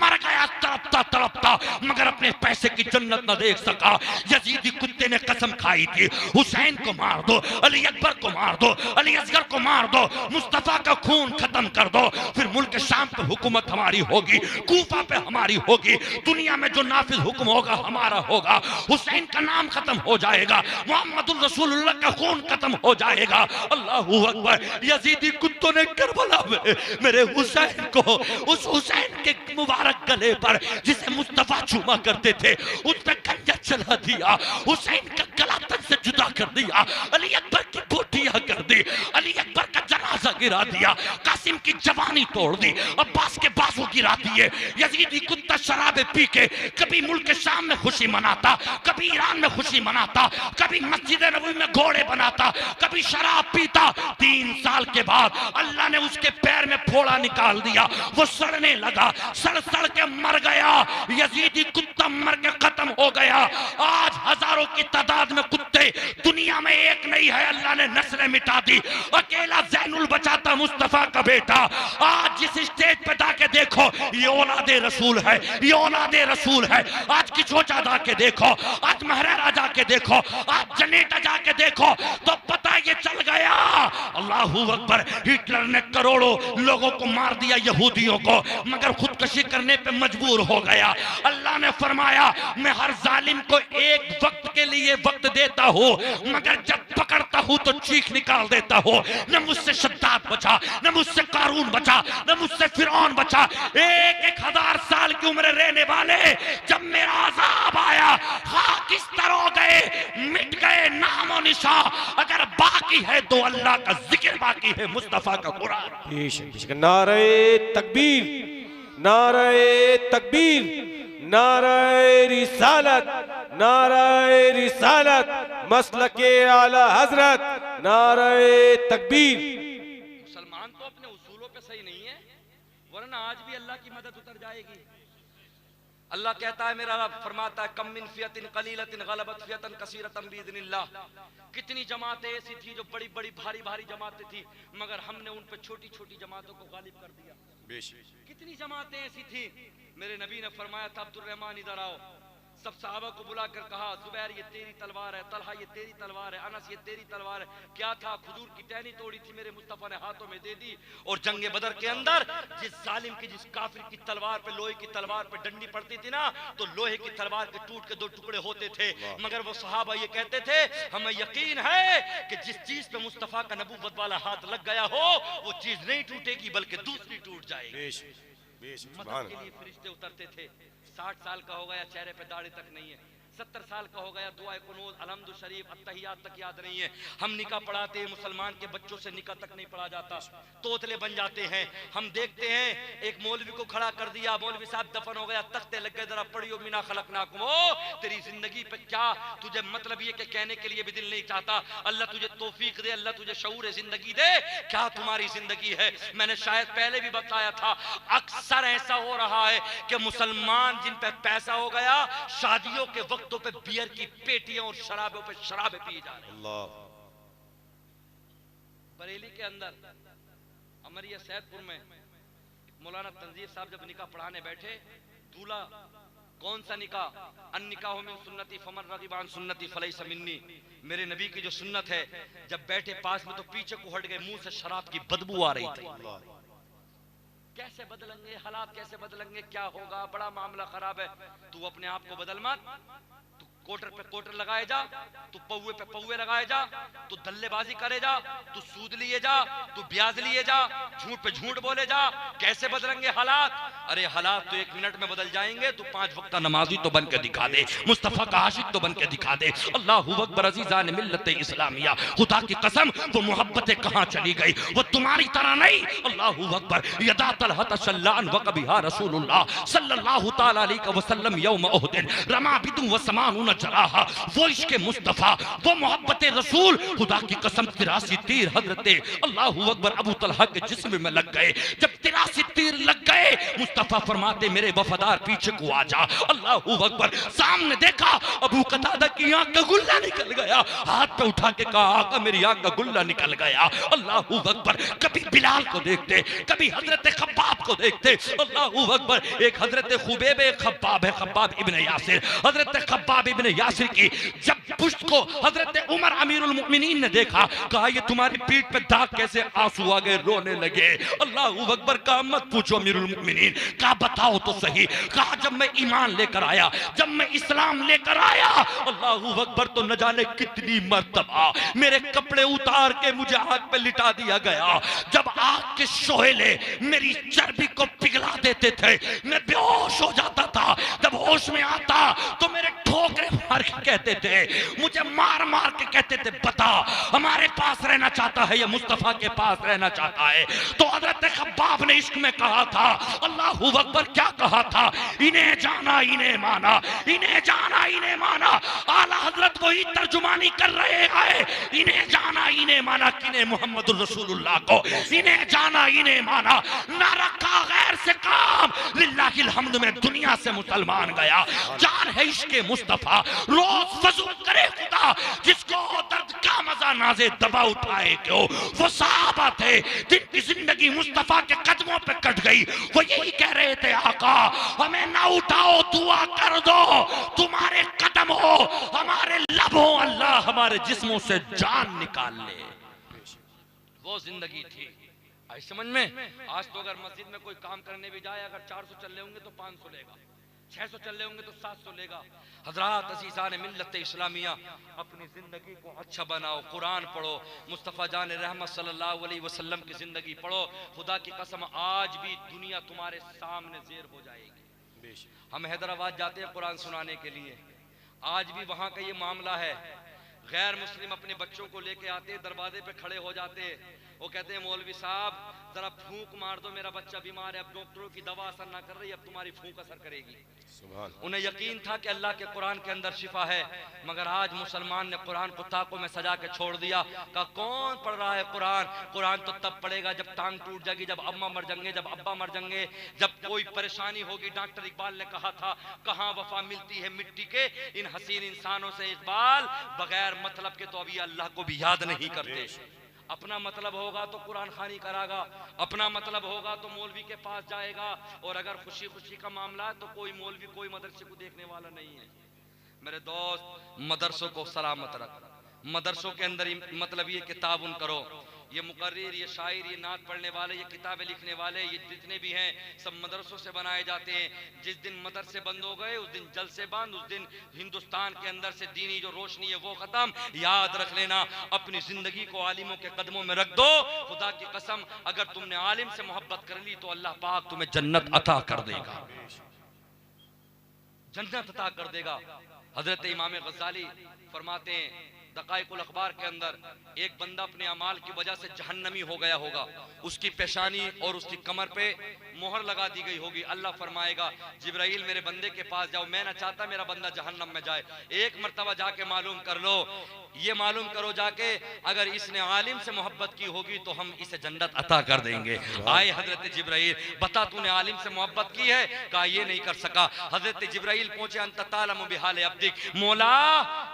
मर गया तड़पता तड़पता, मगर अपने पैसे की जन्नत न देख सका। यजीदी कुत्ते ने कसम खाई थी, हुसैन को मार दो, अली अकबर को मार दो, अली असगर को मार दो, मुस्तफा का खून खत्म कर दो, फिर मुल्क शाम पे हुकूमत हमारी होगी, कूफा पे हमारी होगी, दुनिया में जो नाफिज हुक्म होगा हमारा होगा, हुसैन का नाम खत्म हो जाएगा, मोहम्मदुर रसूलुल्लाह का खून खत्म हो जाएगा। अल्लाहू अकबर। यजीदी कुत्तों ने करबला में मेरे हुसैन को, उस हुसैन के मुबारक गले पर जिसे मुस्तफा चूमा करते थे, उस पे खंजर चला दिया, हुसैन का गला तन से जुदा कर दिया, अली अकबर की बोटियां कर दी, अली अकबर का जनाजा गिरा दिया, कासिम की जवानी तोड़ दी, अब्बास के बाजू गिरा दिए। यजीदी कुत्ता शराबे पी के कभी मुल्क शाम में खुशी मनाता, कभी ईरान में खुशी मनाता, कभी मस्जिद नबवी में घोड़े बनाता, कभी शराब पीता। 3 साल के बाद अल्लाह ने उसके पैर में फोड़ा निकाल दिया, वो सड़ने लगा, सड़ सड़ के मर गया। यजीदी कुत्ता मर के खत्म हो गया। आज हजारों की तादाद में कुत्ते दुनिया में एक नहीं है, अल्लाह ने नस्लें मिटा दी। अकेला ज़ैनुल बचा था, मुस्तफा का बेटा। आज जिस स्टेज पे जाके देखो, ये औलादे रसूल है, ये औलादे रसूल है। आज किचोचा जाके देखो, आज महरेरा जाके देखो, आज जनेटा जाके देखो, तो पता ये चल गया। अल्लाहू अकबर। हिटलर ने करोड़ों लोगों को मार दिया, यहूदियों को, मगर खुदकशी करने पे मजबूर हो गया। अल्लाह ने फरमाया, मैं हर जालिम को एक वक्त के लिए वक्त देता हूँ, मगर जब पकड़ता हूँ तो चीख निकाल देता हूँ। न मुझसे शद्दाद बचा, न मुझसे कारून बचा, न मुझसे फिरौन बचा। 1000 साल की उम्र रहने वाले, जब मेरा अज़ाब आया, खाकिस्तर हो गए, मिट गए नामो निशा। अगर बाकी है तो अल्लाह का जिक्र बाकी है, मुस्तफा का कुरान। नारे तकबीर, नारे तकबीर, नारे रिसालत, नारे रिसालत, मसलके आला हजरत, नारे तकबीर। मुसलमान तो अपने उसूलों पे सही नहीं है, वरना आज भी अल्लाह की मदद उतर जाएगी। अल्लाह कहता है, मेरा रब फरमाता है, कम मिन फियतिन कलीलतिन गलबत फियतन कसीरतन बिइज़निल्लाह। कितनी जमातें ऐसी थी जो बड़ी बड़ी भारी भारी जमातें थी, मगर हमने उन पे छोटी छोटी जमातों को गालिब कर दिया। कितनी जमातें ऐसी थी, मेरे नबी ने फरमाया था, अब्दुल रहमान इधर आओ। सब सहाबा को बुलाकर कहा, जुबैर ये तेरी तलवार है, तलहा ये तेरी तलवार है, अनस ये तेरी तलवार है। क्या था? खजूर की टहनी तोड़ी थी, मेरे मुस्तफा ने हाथों में दे दी। और जंगे बदर के अंदर जिस जालिम की, जिस काफिर की तलवार पे, लोहे की तलवार पे डंडी पड़ती थी ना, तो लोहे की तलवार के टूट के 2 टुकड़े होते थे। मगर वो सहाबा ये कहते थे, हमें यकीन है कि जिस चीज पे मुस्तफा का नबूवत वाला हाथ लग गया हो, वो चीज नहीं टूटेगी बल्कि दूसरी टूट जाएगी। मदद के लिए फरिश्ते उतरते थे। 60 साल का हो गया, चेहरे पे दाढ़ी तक नहीं है। 70 साल का हो गया, दुआ कुनूत अलहम्दु शरीफ अत्तहियात तक याद नहीं है। हम निकाह पढ़ाते हैं, मुसलमान के बच्चों से निकाह तक नहीं पढ़ा जाता, तोतले बन जाते हैं। हम देखते हैं एक मौलवी को खड़ा कर दिया, मौलवी साहब दफन हो गया, तख्ते लग गए, जरा पढ़ियो मिना खलकनाकुम। ओ तेरी जिंदगी पे क्या तुझे मतलब ये कि कहने के लिए भी दिल नहीं चाहता। अल्लाह तुझे तौफीक दे, अल्लाह तुझे शऊर जिंदगी दे। क्या तुम्हारी जिंदगी है? मैंने शायद पहले भी बताया था, अक्सर ऐसा हो रहा है कि मुसलमान जिन पे पैसा हो गया, शादियों के वक्त पे बियर की पेटियां और शराबों पे शराबें पी जा रही। बरेली के अंदर अमरिया सैदपुर में मौलाना तंजीर साहब जब निकाह पढ़ाने बैठे, दूल्हा कौन सा निकाह? अन निकाह में सुन्नती फमन रगिबान सुन्नती फलैसा मिन्नी। मेरे नबी की जो सुन्नत है, जब बैठे पास में तो पीछे को हट गए, मुंह से शराब की बदबू आ रही थी। कैसे बदलेंगे हालात, कैसे बदलेंगे, क्या होगा? बड़ा मामला खराब है। तू अपने आप को बदल मत, तू कोटर पे कोटर लगाए जा, तू पौवे पे पौवे लगाए जा, तू दल्लेबाजी करे जा, तू सूद लिए जा, तू ब्याज लिए जा, झूठ पे झूठ बोले जा। कैसे बदलेंगे हालात? अरे हालात तो 1 मिनट में बदल जाएंगे। तू 5 वक्त नमाजी तो बन के दिखा दे, मुस्तफा का आशिक तो बन के दिखा दे। अल्लाहू अकबर। अज़ीज़ान मिल्लत इस्लामिया, खुदा की कसम वो मोहब्बतें कहां चली गई? वो तुम्हारी तरह नहीं। अल्लाहू अकबर। यदा तलहत शल्लान वकबिहा रसूलुल्लाह सल्लल्लाहु तआला अलैहि वसल्लम यौम उहद रमा बिदुं व समानुन जराहा, वो इश्क मुस्तफ़ा, वो मोहब्बत रसूल। खुदा की कसम 83 तीर हजरते अल्लाहू अकबर अबू तलहा के जिस्म में लग गए। जब 83 तीर लग गए, मुस्तफ़ा फरमाते मेरे वफादार पीछे को आ जा। अल्लाहू अकबर, सामने देखा अबू कतादा की आंख का गुल्ला निकल गया। हाथ पे उठा के कहा आका मेरी आंख का गुल्ला निकल गया। अल्लाहू अकबर, कभी बिलाल को देखते, कभी हजरत खब्बाब को देखते। अल्लाहू अकबर, एक हजरत खुबैब, एक खब्बाब है, खब्बाब इब्न यासिर। हजरत खब्बाब इब्न यासिर की जब पुश्त को हजरत उमर अमीरुल मुमिनीन ने देखा, कहा ये तुम्हारी पीठ पे दाग कैसे? आंसू आ गए, रोने लगे। अल्लाहू अकबर, कहा मत पूछो अमीरुल मुमिनीन, कहा बताओ तो सही। कहा जब मैं ईमान लेकर आया, जब मैं इस्लाम लेकर आया, अल्लाहू अकबर, तो न जाने कितनी मर्तबा मेरे कपड़े उतार के मुझे आग पे लिटा दिया गया। जब आग के शोहले मेरी चर्बी को पिघला देते थे, मैं बेहोश हो जाता था। जब होश में आता तो मेरे ठोकरे मार के कहते थे, मुझे मार मार के कहते थे बता हमारे पास रहना चाहता है या मुस्तफा के पास रहना चाहता है? तो हजरत खब्बाब ने इश्क में कहा था, अल्लाहू अकबर, क्या कहा था? इन्हें जाना इन्हें माना, इन्हें जाना इन्हें माना। आला हजरत वही तर्जुमानी कर रहे हैं, इन्हें जाना इन्हें माना, किन्हें? मोहम्मद रसूलुल्लाह को। इन्हें जाना इन्हें माना, ना रखा गैर से काम, लिल्लाहिल हम्द में दुनिया से मुसलमान गया। जान है इश्क मुस्तफा, रोज वजू करे खुदा, जिसको दर्द का मजा नाजे दबा उठाए क्यों। वो सहाबा थे जिनकी जिंदगी मुस्तफा के कदमों पे कट गई। वो यही कह रहे थे आका हमें ना उठाओ, दुआ कर दो, तुम्हारे कदम हो हमारे लब हो, अल्लाह हमारे जिस्मों से जान निकाल ले। वो जिंदगी थी। आई समझ में? आज तो अगर मस्जिद में कोई काम करने भी जाए, अगर 400 चल रहे होंगे तो 500 लेगा, 600 चल रहे होंगे तो 700 लेगा। हजरात अज़ीज़ान मिल्लत इस्लामिया, अपनी जिंदगी को अच्छा बनाओ, कुरान पढ़ो, मुस्तफ़ा जान रहमत सल्लल्लाहु अलैहि वसल्लम की जिंदगी पढ़ो। खुदा की कसम आज भी दुनिया तुम्हारे सामने ज़ेर हो जाएगी। हम हैदराबाद जाते हैं कुरान सुनाने के लिए, आज भी वहाँ का ये मामला है। गैर मुस्लिम अपने बच्चों को लेके आते, दरवाजे पे खड़े हो जाते, वो कहते हैं मौलवी साहब जरा फूंक मार दो, मेरा बच्चा बीमार है, अब डॉक्टरों की दवा असर ना कर रही, अब तुम्हारी फूंक असर करेगी। उन्हें यकीन था कि अल्लाह के कुरान के अंदर शिफा है, मगर आज मुसलमान ने कुरान को ताकों में सजा के छोड़ दिया। कहा कौन पढ़ रहा है कुरान? कुरान तो तब पढ़ेगा जब टांग टूट जाएगी, जब अम्मा मर जाएंगे, जब अब्बा मर जाएंगे, जब कोई परेशानी होगी। डॉक्टर इकबाल ने कहा था, कहाँ वफा मिलती है मिट्टी के इन हसीन इंसानों से इकबाल, बगैर मतलब के तो अभी अल्लाह को भी याद नहीं करते। अपना मतलब होगा तो कुरान खानी करागा, अपना मतलब होगा तो मौलवी के पास जाएगा, और अगर खुशी खुशी का मामला है तो कोई मौलवी कोई मदरसे को देखने वाला नहीं है। मेरे दोस्त, मदरसों को सलामत रख, मदरसों के अंदर मतलब ये कि ताउन करो, ये मुकर्रिर, ये शायर, ये नात पढ़ने वाले, ये किताबें लिखने वाले, ये जितने भी हैं सब मदरसों से बनाए जाते हैं। जिस दिन मदरसे बंद हो गए उस दिन जल से बंद, उस दिन हिंदुस्तान के अंदर से दीनी जो रोशनी है वो खत्म। याद रख लेना, अपनी जिंदगी को आलिमों के कदमों में रख दो। खुदा की कसम अगर तुमने आलिम से मोहब्बत कर ली तो अल्लाह पाक तुम्हें जन्नत अता कर देगा, जन्नत अता कर देगा। हजरत इमाम गज़ाली फरमाते हैं दकाइकुल अखबार के अंदर, एक बंदा अपने अमाल की वजह से जहन्नमी हो गया होगा, उसकी पेशानी और उसकी कमर पे मोहर लगा दी गई होगी। अल्लाह फरमाएगा जिब्राइल मेरे बंदे के पास जाओ, मैं ना चाहता मेरा बंदा जहन्नम में जाए, एक मर्तबा जाके मालूम कर लो, ये मालूम करो जाके अगर इसने आलिम से मोहब्बत की होगी तो हम इसे जन्नत अता कर देंगे। आए हजरत जिब्राइल, बता तूने आलिम से मोहब्बत की है? कहा ये नहीं कर सका। हजरत जिब्राइल पहुंचे, अंत तालम बिहाल अब्दिक, मौला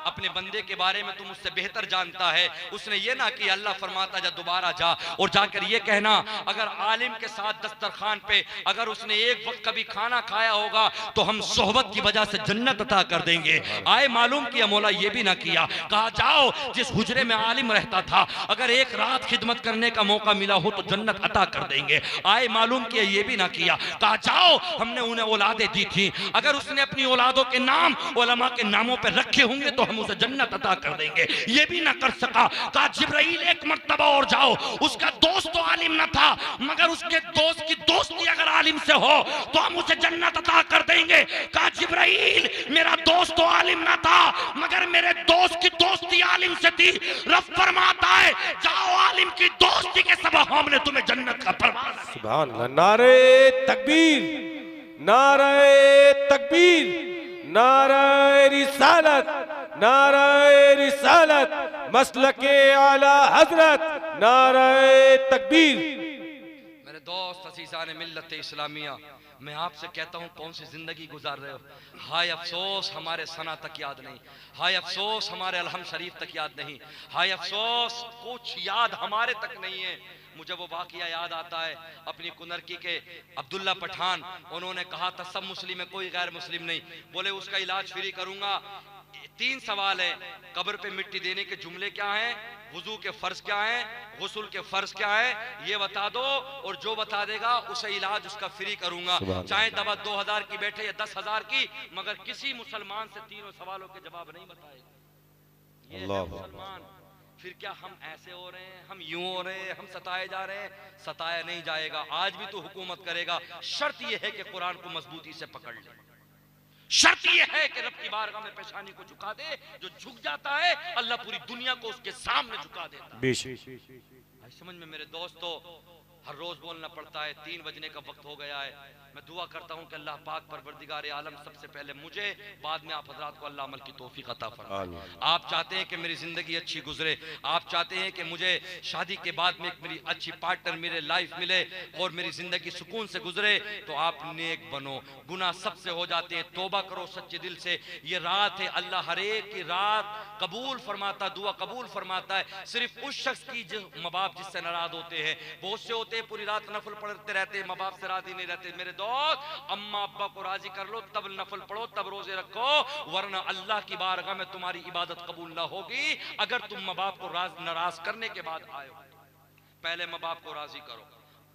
अपने बंदे के बारे में तुम मुझसे बेहतर जानता है। उसने ये ना कि अल्लाह फरमाता जा दोबारा जा और जाकर ये कहना अगर आलिम के साथ दस्तरखान पे अगर उसने एक वक्त कभी खाना खाया होगा तो हम सोहबत की वजह से जन्नत अता कर देंगे। आए मालूम किया मौला ये भी ना किया। कहा जाओ जिस हुजरे में आलिम रहता था अगर एक रात खिदमत करने का मौका मिला हो तो जन्नत अता कर देंगे। आए मालूम किया ये भी ना किया। कहा जाओ हमने उन्हें औलादे दी थी, अगर उसने अपनी औलादों के नाम उलमा के नामों पर रखे होंगे तो हम उसे जन्नत अता कर देंगे। ये भी ना कर सका। कहा जिब्राइल एक मर्तबा और जाओ, उसका दोस्त तो आलिम ना था मगर उसके दोस्त की दोस्ती अगर आलिम से हो तो हम उसे जन्नत अता कर देंगे। कहा जिब्राइल मेरा दोस्त तो आलिम ना था मगर मेरे दोस्त की दोस्ती आलिम से थी। रब फरमाता है जाओ आलिम की दोस्ती के सबब हमने तुम्हें जन्नत का फरमान। सुभान अल्लाह। नारे तकबीर, नारे तकबीर, नारे रिसालत, नारे रिसालत, मसलके आला हजरत, नारे तकबीर। मेरे दोस्त अजीज़ान मिल्लत इस्लामिया, मैं आपसे कहता हूँ कौन सी जिंदगी गुजार रहे हो। हाय अफसोस हमारे सना तक याद नहीं, हाय अफसोस हमारे अलहम शरीफ तक याद नहीं, हाय अफसोस कुछ याद हमारे तक नहीं है। मुझे वो वाकया याद आता है अपनी कुनरकी के अब्दुल्ला पठान, उन्होंने कहा था सब मुस्लिम है कोई गैर मुस्लिम नहीं, बोले उसका इलाज फ्री करूंगा। 3 सवाल है, कब्र पे मिट्टी देने के जुमले क्या हैं, वुजू के फर्ज क्या हैं, गुस्ल के फर्ज क्या है, ये बता दो, और जो बता देगा उसे इलाज उसका फ्री करूंगा, चाहे दवा 2000 की बैठे या 10,000 की, मगर किसी मुसलमान से तीनों सवालों के जवाब नहीं बताएगा। ये है मुसलमान। फिर क्या हम ऐसे हो रहे हैं, हम यूं हो रहे हैं, हम सताए जा रहे हैं? सताया नहीं जाएगा, आज भी तो हुकूमत करेगा। शर्त यह है कि कुरान को मजबूती से पकड़ ले, शर्त यह है कि रब की बारगाह में पेशानी को झुका दे। जो झुक जाता है अल्लाह पूरी दुनिया को उसके सामने झुका देता है। समझ में मेरे दोस्तों, हर रोज बोलना पड़ता है, 3 बजने का वक्त हो गया है। मैं दुआ करता हूं कि अल्लाह पाक परवरदिगार आलम सबसे पहले मुझे, बाद में आप हजरात को अल्लाह अमल की तौफीक अता फरमाए। आप चाहते हैं कि मेरी जिंदगी अच्छी गुजरे, आप चाहते हैं कि मुझे शादी के बाद में एक मेरी अच्छी पार्टनर मेरे लाइफ मिले और मेरी जिंदगी सुकून से गुजरे, तो आप नेक बनो। गुनाह सबसे हो जाते हैं, तौबा करो सच्चे दिल से। ये रात है, अल्लाह हर एक की रात कबूल फरमाता, दुआ कबूल फरमाता है। सिर्फ उस शख्स की जो माँ बाप जिससे नाराज होते हैं, बहुत से होते हैं पूरी रात नफल पढ़ते रहते हैं, माँ बाप से राजी नहीं रहते। मेरे दोस्त, अम्मा अब्बा को राजी कर लो, तब नफल पढ़ो, तब रोजे रखो, वरना अल्लाह की बारगाह में तुम्हारी इबादत कबूल ना होगी अगर तुम माँ बाप को नाराज करने के बाद आए हो। पहले माँ बाप को राजी करो,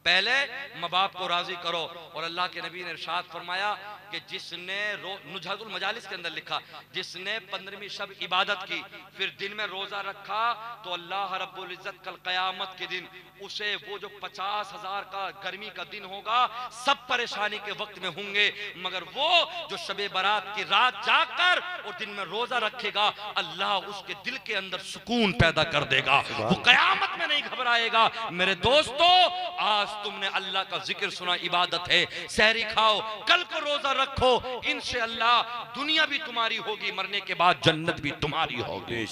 पहले माँ बाप को राजी करो। और अल्लाह के नबी ने इरशाद फरमाया कि जिसने नुजहतुल मजालिस के अंदर लिखा, जिसने 15वीं शब इबादत की फिर दिन में रोजा रखा, तो अल्लाह रब्बुल इज्जत कल कयामत के दिन उसे वो जो 50,000 का गर्मी का दिन होगा, सब परेशानी के वक्त में होंगे, मगर वो जो शबे बारात की रात जाकर और दिन में रोजा रखेगा, अल्लाह उसके दिल के अंदर सुकून पैदा कर देगा, वो कयामत में नहीं घबराएगा। मेरे दोस्तों, आज तुमने अल्लाह का जिक्र सुना, इबादत है, सहरी खाओ, कल को रोजा रखो, इंशाअल्लाह दुनिया भी तुम्हारी होगी, मरने के बाद जन्नत भी तुम्हारी होगी।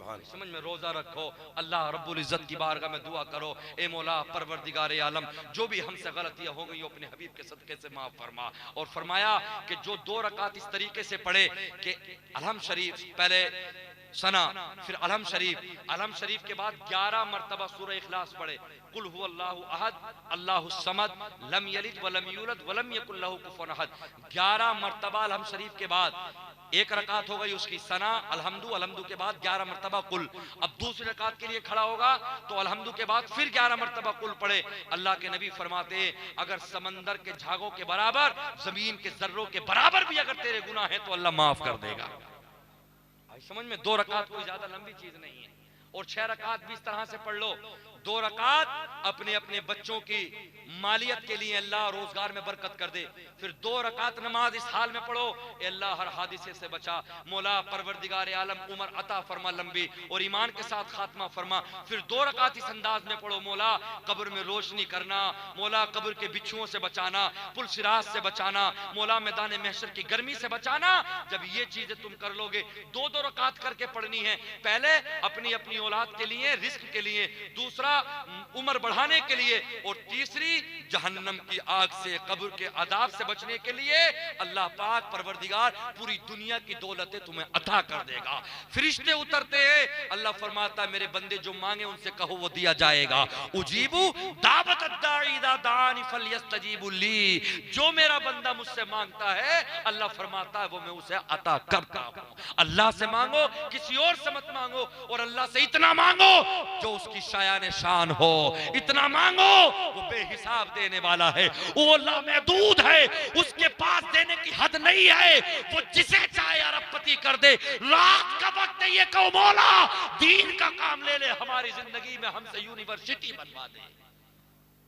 समझ में, रोजा रखो, अल्लाह रब्बुल इज्जत की बारगाह में दुआ करो, ए मौला परवरदिगार आलम जो भी हमसे गलतियां हो गई अपने हबीब के सदके से माफ फरमा। और फरमाया कि जो 2 रकात इस तरीके से पढ़े कि अलहम शरीफ पहले सना, फिर अलहम शरीफ के बाद 11 मरतबा सूरह इखलास पढ़े, कुल हुवल्लाहु अहद अल्लाहु समद लम यलिद वलम यूलद वलम यकुल लहू कुफुवन अहद। 11 मरतबा अलहम शरीफ के बाद 1 रकात हो गई उसकी सना, अलहमदु के बाद 11 मरतबा कुल। अब दूसरी रकात के लिए खड़ा होगा तो अलहमदु के बाद फिर 11 मरतबा कुल पढ़े। अल्लाह के नबी फरमाते हैं, अगर समंदर के झागों के बराबर, जमीन के जर्रों के बराबर भी अगर तेरे गुनाह हैं तो अल्लाह माफ कर देगा। समझ में, 2 रकात कोई ज्यादा लंबी चीज नहीं है। और 6 रकात भी इस तरह से पढ़ लो। 2 रकात अपने अपने बच्चों की मालियत के लिए, अल्लाह रोजगार में बरकत कर दे। फिर 2 रकात नमाज इस हाल में पढ़ो, अल्लाह हर हादिसे से बचा, मौला परवरदिगार आलम उम्र अता फरमा लंबी और ईमान के साथ खात्मा फरमा। फिर 2 रकात इस अंदाज में पढ़ो, मौला कब्र में रोशनी करना, मौला कब्र के बिच्छुओं से बचाना, पुल सिरात से बचाना, मौला मैदान महशर की गर्मी से बचाना। जब ये चीजें तुम कर लोगे, 2 रकात करके पढ़नी है। पहले अपनी अपनी औलाद के लिए, रिस्क के लिए, दूसरा उम्र बढ़ाने के लिए, और तीसरी जहन्नम की आग से, कब्र के अदाब से बचने के लिए। अल्लाह पाक परवरदिगार पूरी दुनिया की दौलतें तुम्हें अता कर देगा। फरिश्ते उतरते हैं, अल्लाह फरमाता है मेरे बंदे जो मांगे उनसे कहो वो दिया जाएगा। उजीबू दावत अद्दाई इज़ा दानी फलयस्तजीबू ली, जो मेरा बंदा मुझसे मांगता है अल्लाह फरमाता है वो मैं उसे अता करता हूं। अल्लाह से मांगो, किसी और से मत मांगो, और अल्लाह से इतना मांगो जो उसकी शायान शान हो, इतना मांगो वो बेहिसाब देने वाला है, वो लामहदूद है, उसके पास देने की हद नहीं है, वो जिसे चाहे अरबपति कर दे। रात का वक्त है, ये कहो मौला दीन का काम ले ले, हमारी जिंदगी में हमसे यूनिवर्सिटी बनवा दे।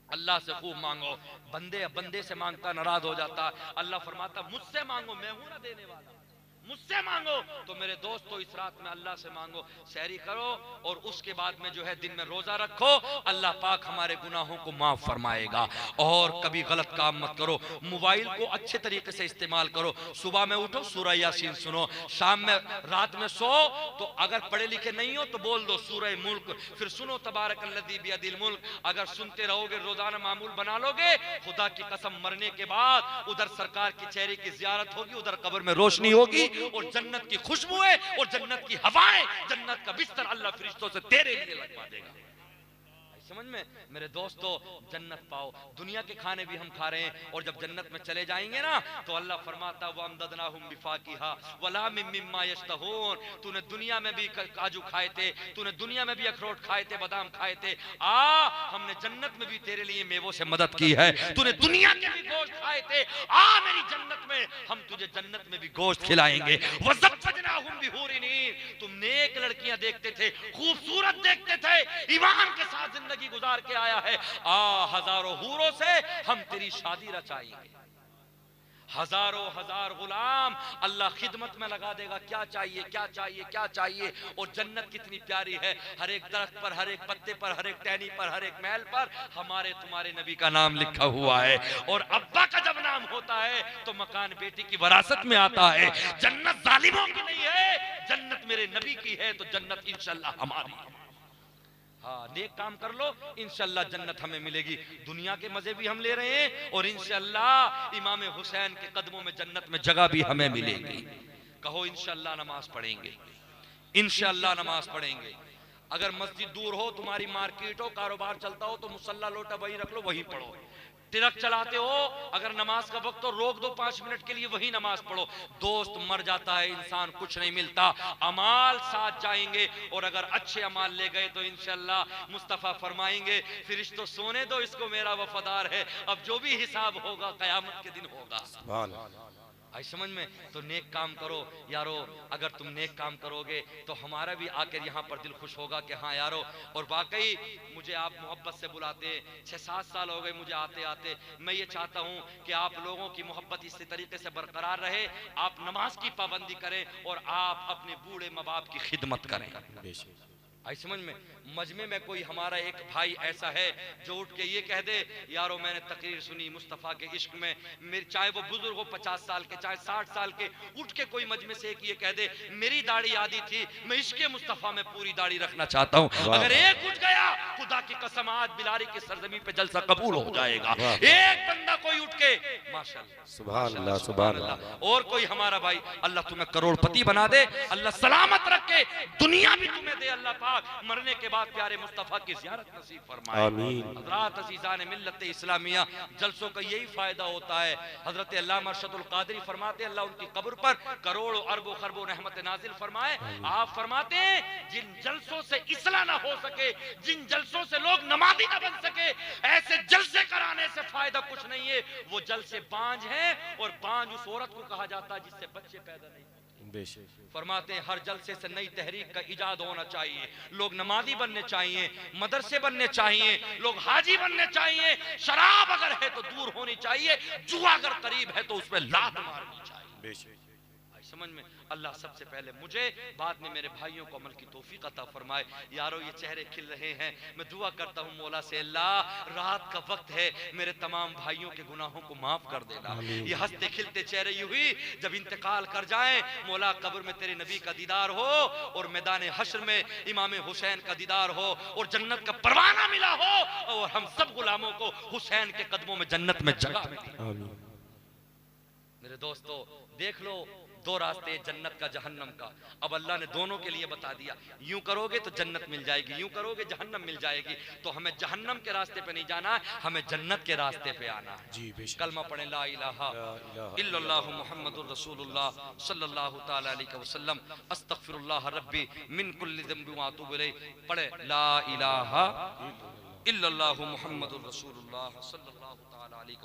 अल्लाह से खूब मांगो। बंदे से मांगता नाराज हो जाता, अल्लाह फरमाता मुझसे मांगो, मैं हूं ना देने वाला, मुझसे मांगो तो मेरे दोस्तों इस रात में अल्लाह से मांगो, सहरी करो और उसके बाद में जो है दिन में रोजा रखो, अल्लाह पाक हमारे गुनाहों को माफ फरमाएगा। और कभी गलत काम मत करो, मोबाइल को अच्छे तरीके से इस्तेमाल करो। सुबह में उठो सूरह यासीन सुनो, शाम में रात में सो तो अगर पढ़े लिखे नहीं हो तो बोल दो सूरह मुल्क, फिर सुनो तबारकल्लज़ी बियदिल मुल्क। अगर सुनते रहोगे, रोजाना मामूल बना लोगे, खुदा की कसम मरने के बाद उधर सरकार की चेहरे की जियारत होगी, उधर कब्र में रोशनी होगी और जन्नत की खुशबुएं और जन्नत की हवाएं, जन्नत का बिस्तर अल्लाह फरिश्तों से तेरे लिए लगवा देगा। समझ में मेरे दोस्तों, जन्नत पाओ। दुनिया के खाने भी हम खा रहे हैं और जब जन्नत में चले जाएंगे ना तो अल्लाह फरमाता व अमददनाहुम बिफाकिहा वला मिम्मा यश्तहून। तूने दुनिया में भी काजू खाए थे, तूने दुनिया में भी अखरोट खाए थे, बादाम खाए थे, हमने जन्नत में भी तेरे लिए मेवों से मदद की है। तूने दुनिया के भी गोश्त खाए थे, मेरी जन्नत में हम तुझे जन्नत में भी गोश्त खिलाएंगे। वज़फ़्फ़जनाहुम बिहूरिन, तुम नेक लड़कियां देखते थे, खूबसूरत देखते थे, ईमान के साथ जिंदगी गुजार के आया है, हजारों हूरों से हम तेरी शादी रचाएंगे। हजारों हजार गुलाम अल्लाह खिदमत में लगा देगा, क्या चाहिए क्या चाहिए क्या चाहिए। और जन्नत कितनी प्यारी है, हर एक दरख्त पर, हर एक पत्ते पर, हर एक टहनी पर, हर एक महल पर हमारे तुम्हारे नबी का नाम लिखा हुआ है। और अब्बा का जब नाम होता है तो मकान बेटी की वरासत में आता है। जन्नत जालिमों की नहीं है, जन्नत मेरे नबी की है, तो जन्नत इंशाअल्लाह हमारी है। हाँ, नेक काम कर लो, इंशाअल्लाह जन्नत हमें मिलेगी। दुनिया के मजे भी हम ले रहे हैं और इंशाअल्लाह इमाम हुसैन के कदमों में जन्नत में जगह भी हमें मिलेगी। कहो इंशाअल्लाह नमाज पढ़ेंगे, इंशाअल्लाह नमाज पढ़ेंगे। अगर मस्जिद दूर हो, तुम्हारी मार्केट हो, कारोबार चलता हो तो मुसल्ला लोटा वहीं रख लो, वहीं पढ़ो। ट्रक चलाते हो, अगर नमाज का वक्त हो रोक दो 5 मिनट के लिए, वही नमाज पढ़ो। दोस्त मर जाता है इंसान, कुछ नहीं मिलता, अमाल साथ जाएंगे। और अगर अच्छे अमाल ले गए तो इंशाअल्लाह मुस्तफा फरमाएंगे फरिश्तों सोने दो इसको, मेरा वफादार है, अब जो भी हिसाब होगा कयामत के दिन होगा। आई समझ में? तो नेक काम करो यारो। अगर तुम नेक काम करोगे तो हमारा भी आकर यहाँ पर दिल खुश होगा कि हाँ यारो। और वाकई मुझे आप मोहब्बत से बुलाते, 6-7 साल हो गए मुझे आते आते। मैं ये चाहता हूँ कि आप लोगों की मोहब्बत इसी तरीके से बरकरार रहे, आप नमाज की पाबंदी करें और आप अपने बूढ़े माँ बाप की खिदमत करें। आई समझ में? मजमे में कोई हमारा एक भाई ऐसा है जो उठ के ये कह दे यारो मैंने तकरीर सुनी मुस्तफ़ा के इश्क में, मेरी चाहे वो बुजुर्ग हो 50 साल के चाहे 60 साल के, उठ के कोई मजमे से एक ये कह दे मेरी दाढ़ी आधी थी, मैं इश्क मुस्तफ़ा में पूरी दाढ़ी रखना चाहता हूँ। अगर एक उठ गया खुदा की कसम आज बिलारी की सरजमी पे जलसा कबूल हो जाएगा। एक बंदा कोई उठ के माशाअल्लाह सुभान अल्लाह सुभान अल्लाह। और कोई हमारा भाई अल्लाह तुम्हें करोड़पति बना दे, अल्लाह सलामत रख के दुनिया भी तुम्हें दे, अल्लाह पाक मरने के बाद प्यारे मुस्तफा की ज़ियारत नसीब फरमाए। आमीन। हज़रात अज़ीज़ान मिल्लत इस्लामिया, जलसों का यही फायदा होता है। हज़रत अल्लामा अरशदुल क़ादरी फरमाते हैं अल्लाह उनकी कब्र पर करोड़ों अरबों खरबों रहमत नाजिल फरमाए। आप फरमाते हैं जिन जलसों से इस्लाह ना हो सके, जिन जलसों से लोग नमाज़ी ना बन सके, ऐसे जलसे कराने से फायदा कुछ नहीं है। वो जलसे बांझ हैं और बांझ उस औरत को कहा जाता है जिससे बच्चे पैदा नहीं। फरमाते हैं हर जलसे से नई तहरीक का इजाद होना चाहिए, लोग नमाजी बनने चाहिए, मदरसे बनने चाहिए, लोग हाजी बनने चाहिए। शराब अगर है तो दूर होनी चाहिए, जुआ अगर करीब है तो उसमें लात मारनी चाहिए। समझ में? अल्लाह सबसे पहले मुझे, बाद में मेरे भाइयों को अमल की तौफीक अता फरमाए। यारो ये चेहरे खिल रहे हैं, मैं दुआ करता हूँ मौला से अल्लाह रात का वक्त है, मेरे तमाम भाइयों के गुनाहों को माफ कर देना। ये हंसते खिलते चेहरे यूं ही जब इंतकाल कर जाएं, मौला कब्र में तेरे नबी का दीदार हो और मैदान हश्र में इमाम हुसैन का दीदार हो और जन्नत का परवाना मिला हो और हम सब गुलामों को हुसैन के कदमों में जन्नत में जगह मिली। मेरे दोस्तों देख लो, दो रास्ते जन्नत का जहन्नम का। अब अल्लाह ने दोनों के लिए बता दिया, यूं करोगे तो जन्नत मिल जाएगी, यूं करोगे जहन्नम मिल जाएगी। तो हमें जहन्नम के रास्ते पे नहीं जाना है, हमें जन्नत के रास्ते पे आना है। जी कलमा पढ़े ला इलाहा इल्लल्लाहु मुहम्मदुर रसूलुल्लाह सल्लल्लाहु तआला अलैहि वसल्लम अस्तगफिरुल्लाह रब्बी मिन कुल्लि ज़ंबि व अतूबु इलैहि। पढ़े ला इलाहा इल्लल्लाहु मुहम्मदुर रसूलुल्लाह सल्लल्लाहु तआला अलैहि